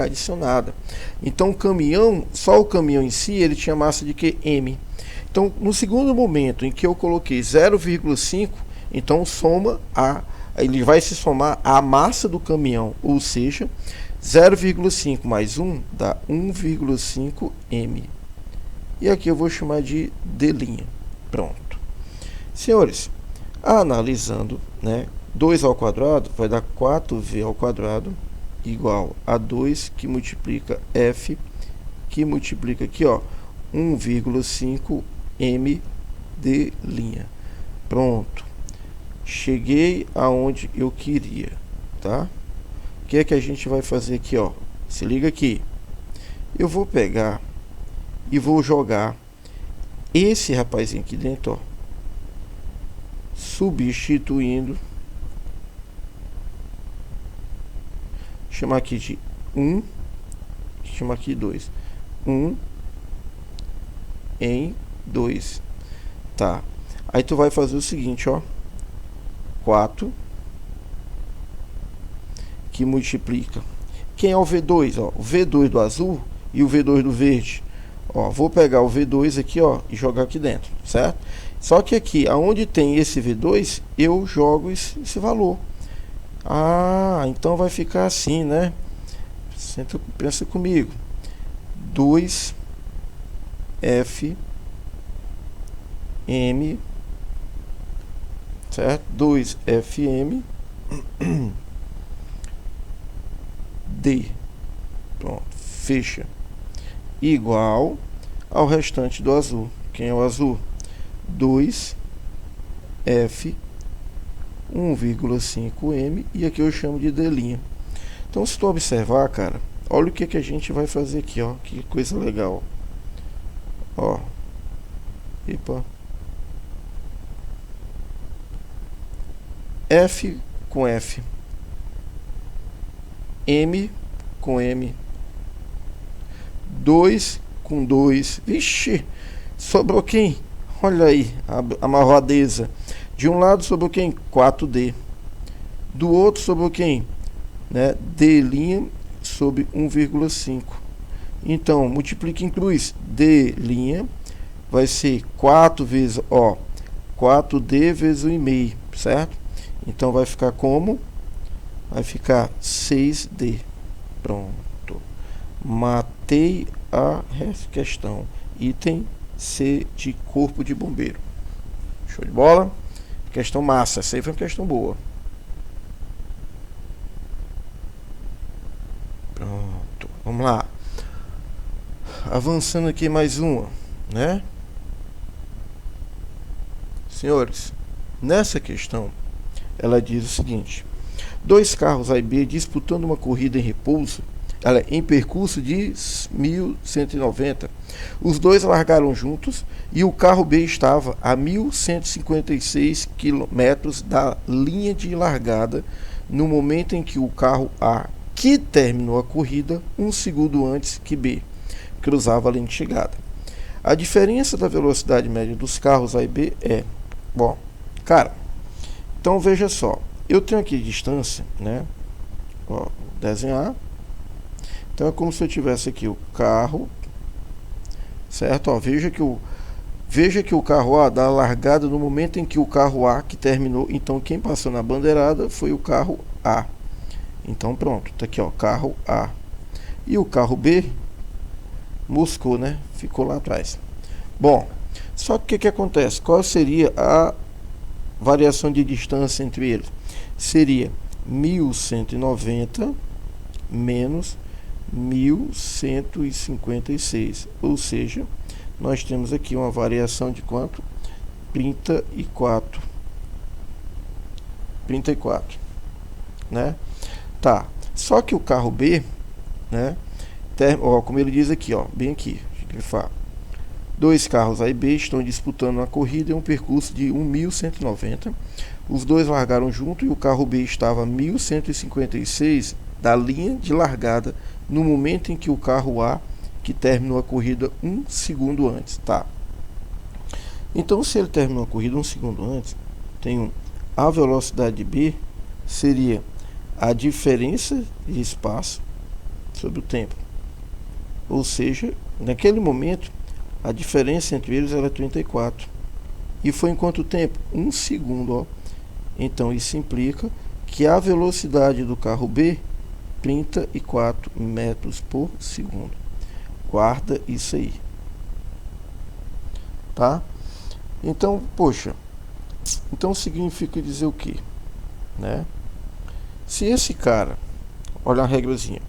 adicionada. Então o caminhão, só o caminhão em si, ele tinha massa de que? M. Então no segundo momento em que eu coloquei 0,5, então ele vai se somar à massa do caminhão, ou seja, 0,5 mais 1 dá 1,5 m. E aqui eu vou chamar de D'. Pronto. Senhores, analisando, né, 2 ao quadrado vai dar 4V ao quadrado igual a 2 que multiplica F, que multiplica aqui, ó, 1,5 m D'. Pronto. Cheguei aonde eu queria. tá? O que é que a gente vai fazer aqui, ó? Se liga aqui. Eu vou pegar e vou jogar esse rapazinho aqui dentro, ó, substituindo, chamar aqui de 1, chamar aqui 2, 1 em 2, tá? Aí tu vai fazer o seguinte, ó, 4 que multiplica. Quem é o V2? Ó, o V2 do azul e o V2 do verde. Ó, vou pegar o V2 aqui, ó, e jogar aqui dentro, certo? Só que aqui, aonde tem esse V2, eu jogo esse valor. Ah, então vai ficar assim, né? Pensa comigo. 2F M, certo? 2FM D, pronto, fecha, igual ao restante do azul. Quem é o azul? 2F 1,5M, e aqui eu chamo de D'. Então, se tu observar, cara, olha o que a gente vai fazer aqui, ó, que coisa legal, ó, epa, F com F, M com M, 2 com 2, vixe, sobrou quem? Olha aí, a malvadeza. De um lado sobrou quem? 4D. Do outro sobrou quem? Né? D' sobre 1,5. Então, multiplica em cruz. D' vai ser 4 vezes, ó, 4D vezes 1,5, certo? Então, vai ficar como? Vai ficar 6D. Pronto. Matei a questão. Item C de corpo de bombeiro. Show de bola? Questão massa. Essa aí foi uma questão boa. Pronto. Vamos lá. Avançando aqui mais uma, né? Senhores, nessa questão, ela diz o seguinte: dois carros A e B disputando uma corrida em repouso, em percurso de 1190. Os dois largaram juntos e o carro B estava a 1156 km da linha de largada no momento em que o carro A, que terminou a corrida 1 segundo antes que B, cruzava a linha de chegada. A diferença da velocidade média dos carros A e B é... Bom, cara, então veja só, eu tenho aqui distância, né? Ó, vou desenhar. Então é como se eu tivesse aqui o carro, certo? Ó, veja que o carro A dá a largada no momento em que o carro A que terminou. Então quem passou na bandeirada foi o carro A. Então pronto, tá aqui, ó, carro A. E o carro B moscou, né? Ficou lá atrás. Bom, só que o que acontece? Qual seria a variação de distância entre eles? Seria 1190 menos 1156, ou seja, nós temos aqui uma variação de quanto? 34, né? Tá, só que o carro B, né, ó, como ele diz aqui, ó, bem aqui, grifar, dois carros A e B estão disputando uma corrida em um percurso de 1190. Os dois largaram junto e o carro B estava a 1156 da linha de largada no momento em que o carro A, que terminou a corrida 1 segundo antes, tá? Então, se ele terminou a corrida 1 segundo antes, tem a velocidade B seria a diferença de espaço sobre o tempo. Ou seja, naquele momento, a diferença entre eles era 34. E foi em quanto tempo? 1 segundo, ó. Então, isso implica que a velocidade do carro B 34 metros por segundo. Guarda isso aí, tá? Então, poxa, então significa dizer o que, né? Se esse cara, olha a regrazinha,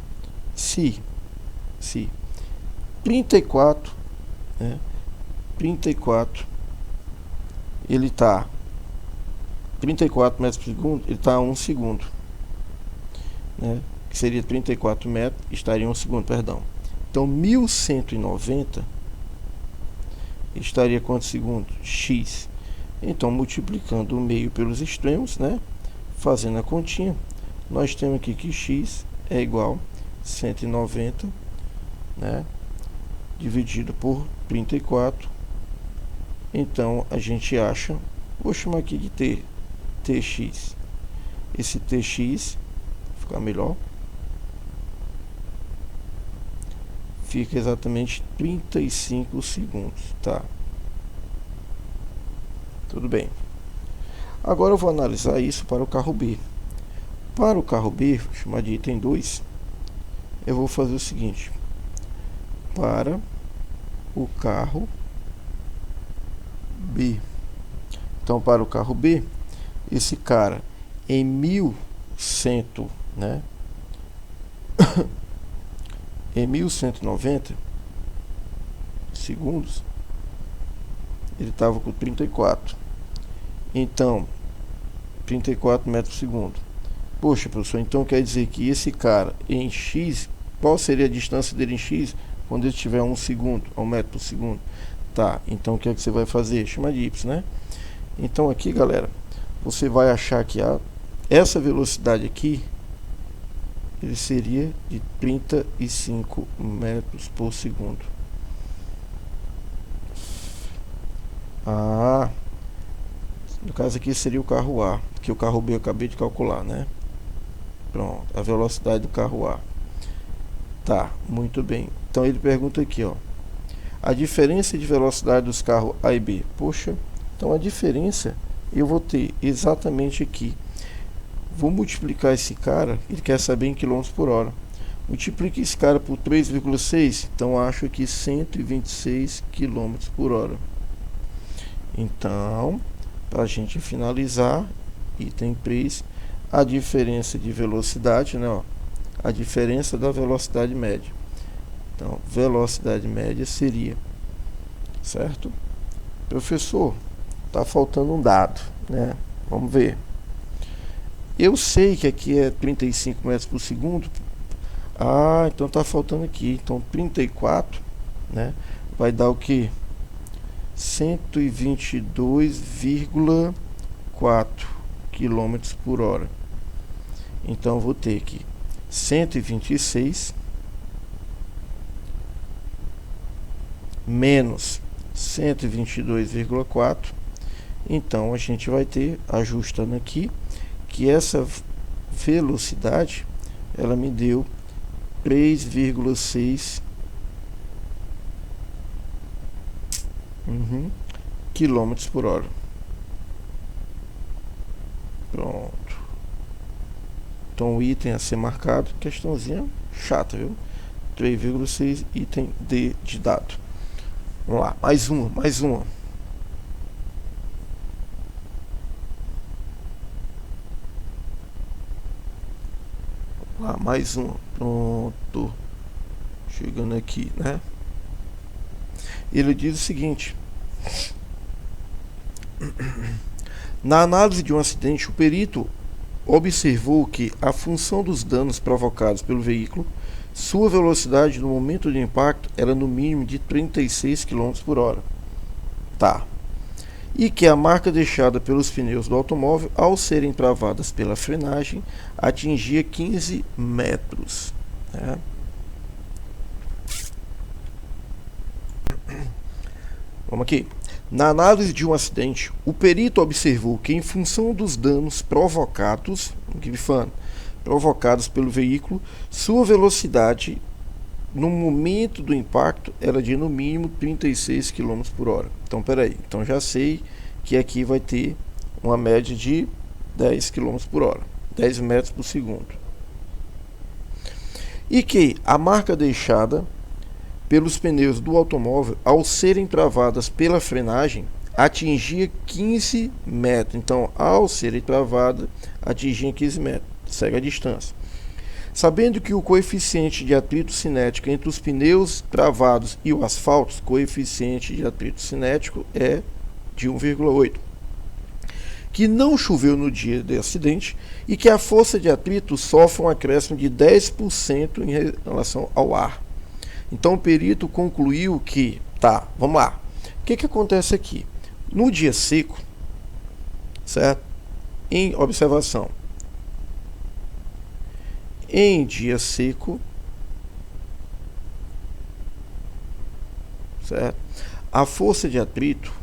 se 34, né? 34, ele tá 34 metros por segundo, ele tá a 1 segundo. né, que seria 34 metros, estaria em 1 segundo, perdão. Então 1190 estaria quantos segundos? X. Então multiplicando o meio pelos extremos, né, fazendo a continha, nós temos aqui que x é igual a 190, né, dividido por 34. Então a gente acha, vou chamar aqui de tx. Esse tx ficar melhor, fica exatamente 35 segundos, tá? Tudo bem. Agora eu vou analisar isso para o carro B. Para o carro B, vou chamar de item 2, eu vou fazer o seguinte. Para o carro B. Então, para o carro B, esse cara em 1100, né? em 1190 segundos, ele estava com 34. Então, 34 metros por segundo. Poxa, professor, então quer dizer que esse cara em x, qual seria a distância dele em x quando ele estiver a 1 segundo, a 1 metro por segundo? Tá, então o que é que você vai fazer? Chama de y, né? Então aqui, galera, você vai achar que essa velocidade aqui, ele seria de 35 metros por segundo. No caso aqui seria o carro A, que o carro B eu acabei de calcular, né? Pronto, a velocidade do carro A. Tá, muito bem. Então ele pergunta aqui, ó, a diferença de velocidade dos carros A e B. Poxa, então a diferença eu vou ter exatamente aqui. Vou multiplicar esse cara, ele quer saber em quilômetros por hora. Multiplique esse cara por 3,6, então acho aqui 126 km por hora. Então, para a gente finalizar, item 3, a diferença de velocidade, né, ó, a diferença da velocidade média. Então, velocidade média seria, certo? Professor, tá faltando um dado, né? Vamos ver. Eu sei que aqui é 35 metros por segundo. Então tá faltando aqui. Então 34, né, vai dar o que? 122,4 km por hora. Então eu vou ter aqui 126 menos 122,4. Então a gente vai ter, ajustando aqui, que essa velocidade ela me deu 3,6 quilômetros por hora. Pronto. Então o item a ser marcado, questãozinha chata, viu? 3,6, item D de dado. Vamos lá, mais uma. Mais uma. Pronto. Chegando aqui, né? Ele diz o seguinte: na análise de um acidente, o perito observou que a função dos danos provocados pelo veículo, sua velocidade no momento de impacto era no mínimo de 36 km por hora. Tá. E que a marca deixada pelos pneus do automóvel, ao serem travadas pela frenagem, atingia 15 metros. Né? Vamos aqui. Na análise de um acidente, o perito observou que, em função dos danos provocados pelo veículo, sua velocidade no momento do impacto era de no mínimo 36 km por hora. Então, peraí. Então já sei que aqui vai ter uma média de 10 km por hora, 10 metros por segundo. E que a marca deixada pelos pneus do automóvel, ao serem travadas pela frenagem, atingia 15 metros. Então, ao serem travadas, atingia 15 metros. Segue a distância. Sabendo que o coeficiente de atrito cinético entre os pneus travados e o asfalto, coeficiente de atrito cinético é de 1,8, que não choveu no dia do acidente e que a força de atrito sofre um acréscimo de 10% em relação ao ar. Então o perito concluiu que, vamos lá, o que acontece aqui? No dia seco, certo? Em observação, em dia seco, certo? A força de atrito,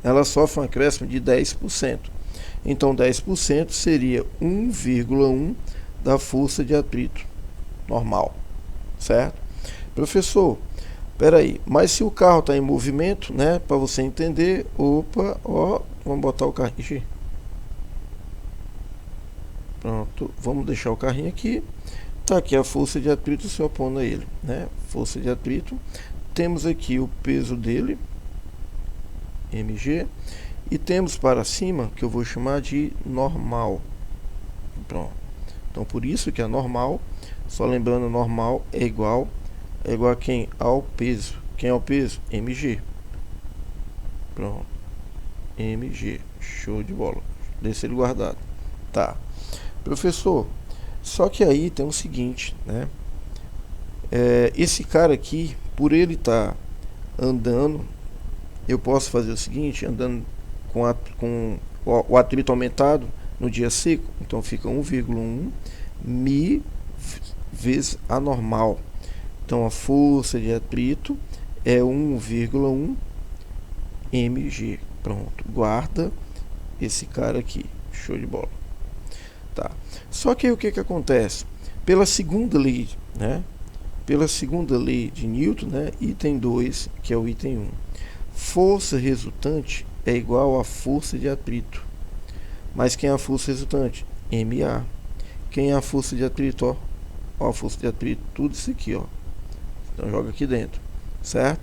ela sofre um acréscimo de 10%. Então 10% seria 1,1 da força de atrito normal, certo? Professor, peraí, mas se o carro está em movimento, né, para você entender, vamos botar o carrinho. Pronto, vamos deixar o carrinho aqui. Tá aqui a força de atrito se opondo a ele, né? Força de atrito. Temos aqui o peso dele, mg, e temos para cima, que eu vou chamar de normal. Pronto. Então por isso que a normal, só lembrando, normal é igual a quem? Ao peso. Quem é o peso? mg. Pronto. mg. Show de bola. Deixa ele guardado. Tá. Professor, só que aí tem o seguinte, né? Esse cara aqui, por ele estar andando, eu posso fazer o seguinte, andando com o atrito aumentado no dia seco, então fica 1,1 mi vezes a normal. Então a força de atrito é 1,1 mg. Pronto, guarda esse cara aqui. Show de bola. Tá. Só que aí o que acontece? Pela segunda lei, né? Pela segunda lei de Newton, né? Item 2, que é o item 1. Força resultante é igual a força de atrito. Mas quem é a força resultante? MA. Quem é a força de atrito? Ó, a força de atrito, tudo isso aqui, ó. Então joga aqui dentro, certo?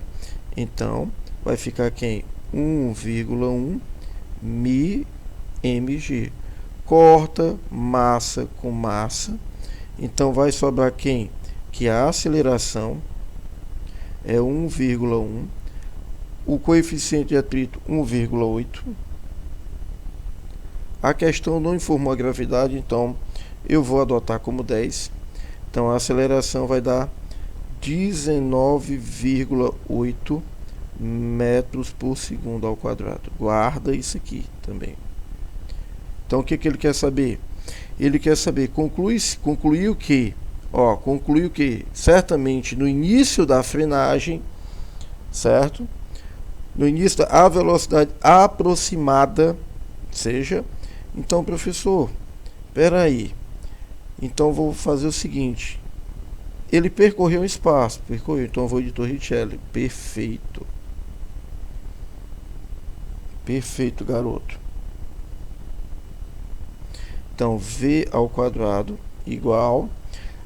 Então vai ficar quem? 1,1 mi mg. Corta massa com massa. Então vai sobrar quem? Que a aceleração é 1,1. O coeficiente de atrito 1,8. A questão não informou a gravidade, então eu vou adotar como 10. Então a aceleração vai dar 19,8 metros por segundo ao quadrado. Guarda isso aqui também. Então o que ele quer saber? Ele quer saber, concluiu que certamente no início da frenagem, certo? No início a velocidade aproximada seja. Então, professor, espera aí. Então vou fazer o seguinte. Ele percorreu o espaço, então eu vou de Torricelli. Perfeito. Perfeito, garoto. Então, v ao quadrado igual,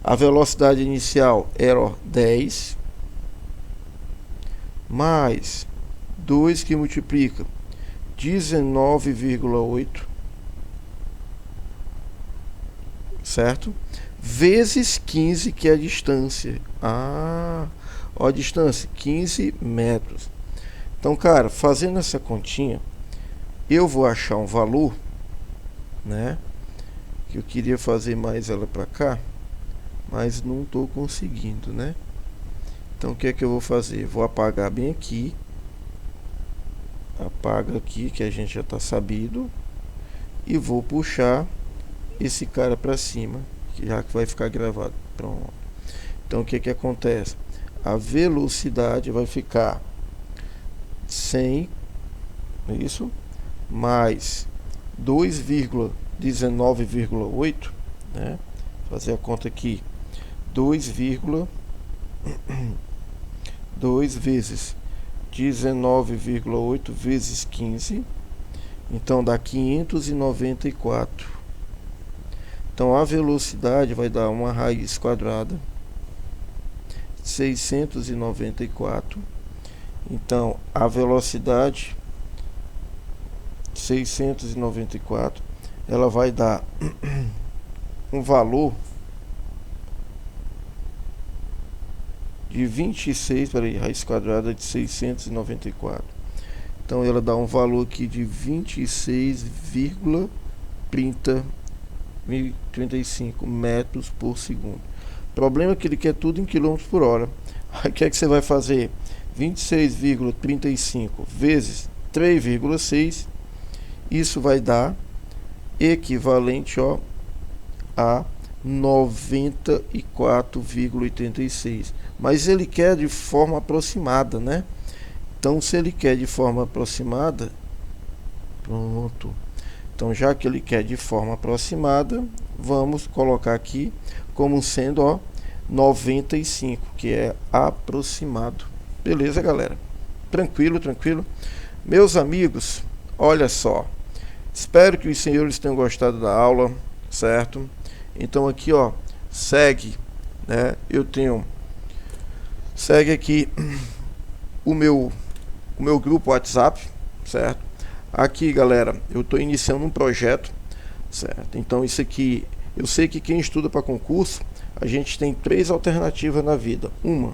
a velocidade inicial era 10, mais 2 que multiplica 19,8, certo? Vezes 15, que é a distância. Ó, a distância, 15 metros. Então, cara, fazendo essa continha, eu vou achar um valor, né? Que eu queria fazer mais ela para cá, mas não estou conseguindo, né? Então o que é que eu vou fazer? Vou apagar bem aqui. Apaga aqui, que a gente já está sabido. E vou puxar esse cara para cima, já que vai ficar gravado. Pronto. Então o que é que acontece? A velocidade vai ficar 100, isso, mais 2,19,8, né? Fazer a conta aqui. 2 vezes 19,8 vezes 15, então dá 594. Então a velocidade vai dar uma raiz quadrada 694. Então a velocidade 694, ela vai dar um valor de 26, raiz quadrada de 694. Então ela dá um valor aqui de 26,35 metros por segundo. O problema é que ele quer tudo em quilômetros por hora. Aí o que é que você vai fazer? 26,35 vezes 3,6, isso vai dar equivalente, ó, a 94,86. Mas ele quer de forma aproximada, né? Então, se ele quer de forma aproximada, pronto. Então, já que ele quer de forma aproximada, vamos colocar aqui como sendo, ó, 95, que é aproximado. Beleza, galera? Tranquilo, tranquilo. Meus amigos, olha só. Espero que os senhores tenham gostado da aula, certo? Então aqui, ó, segue, né? Segue aqui o meu grupo WhatsApp, certo? Aqui, galera, eu estou iniciando um projeto, certo? Então isso aqui, eu sei que quem estuda para concurso, a gente tem 3 alternativas na vida. Uma,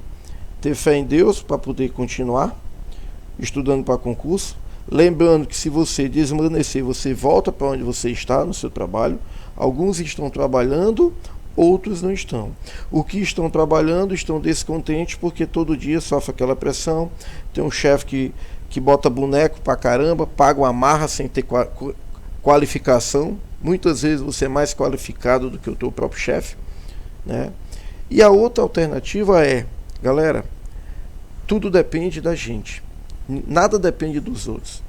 ter fé em Deus para poder continuar estudando para concurso. Lembrando que se você desmanecer, você volta para onde você está no seu trabalho. Alguns estão trabalhando, outros não estão. Os que estão trabalhando estão descontentes porque todo dia sofre aquela pressão. Tem um chefe que bota boneco pra caramba, paga uma marra sem ter qualificação. Muitas vezes você é mais qualificado do que o teu próprio chefe, né? E a outra alternativa é, galera, tudo depende da gente. Nada depende dos outros,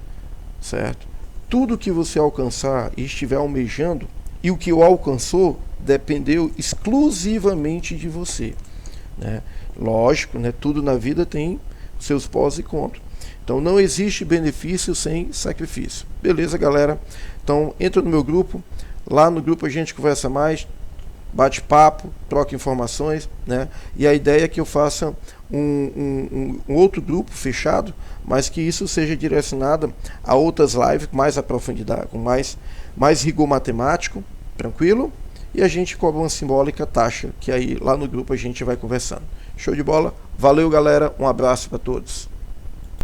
certo? Tudo que você alcançar e estiver almejando, e o que o alcançou, dependeu exclusivamente de você, né? Lógico, né? Tudo na vida tem seus pós e contras. Então não existe benefício sem sacrifício. Beleza, galera? Então entra no meu grupo. Lá no grupo a gente conversa mais, bate papo, troca informações, né? E a ideia é que eu faça um outro grupo fechado, mas que isso seja direcionado a outras lives com mais profundidade, com mais rigor matemático, tranquilo? E a gente cobra uma simbólica taxa, que aí lá no grupo a gente vai conversando. Show de bola? Valeu, galera, um abraço para todos.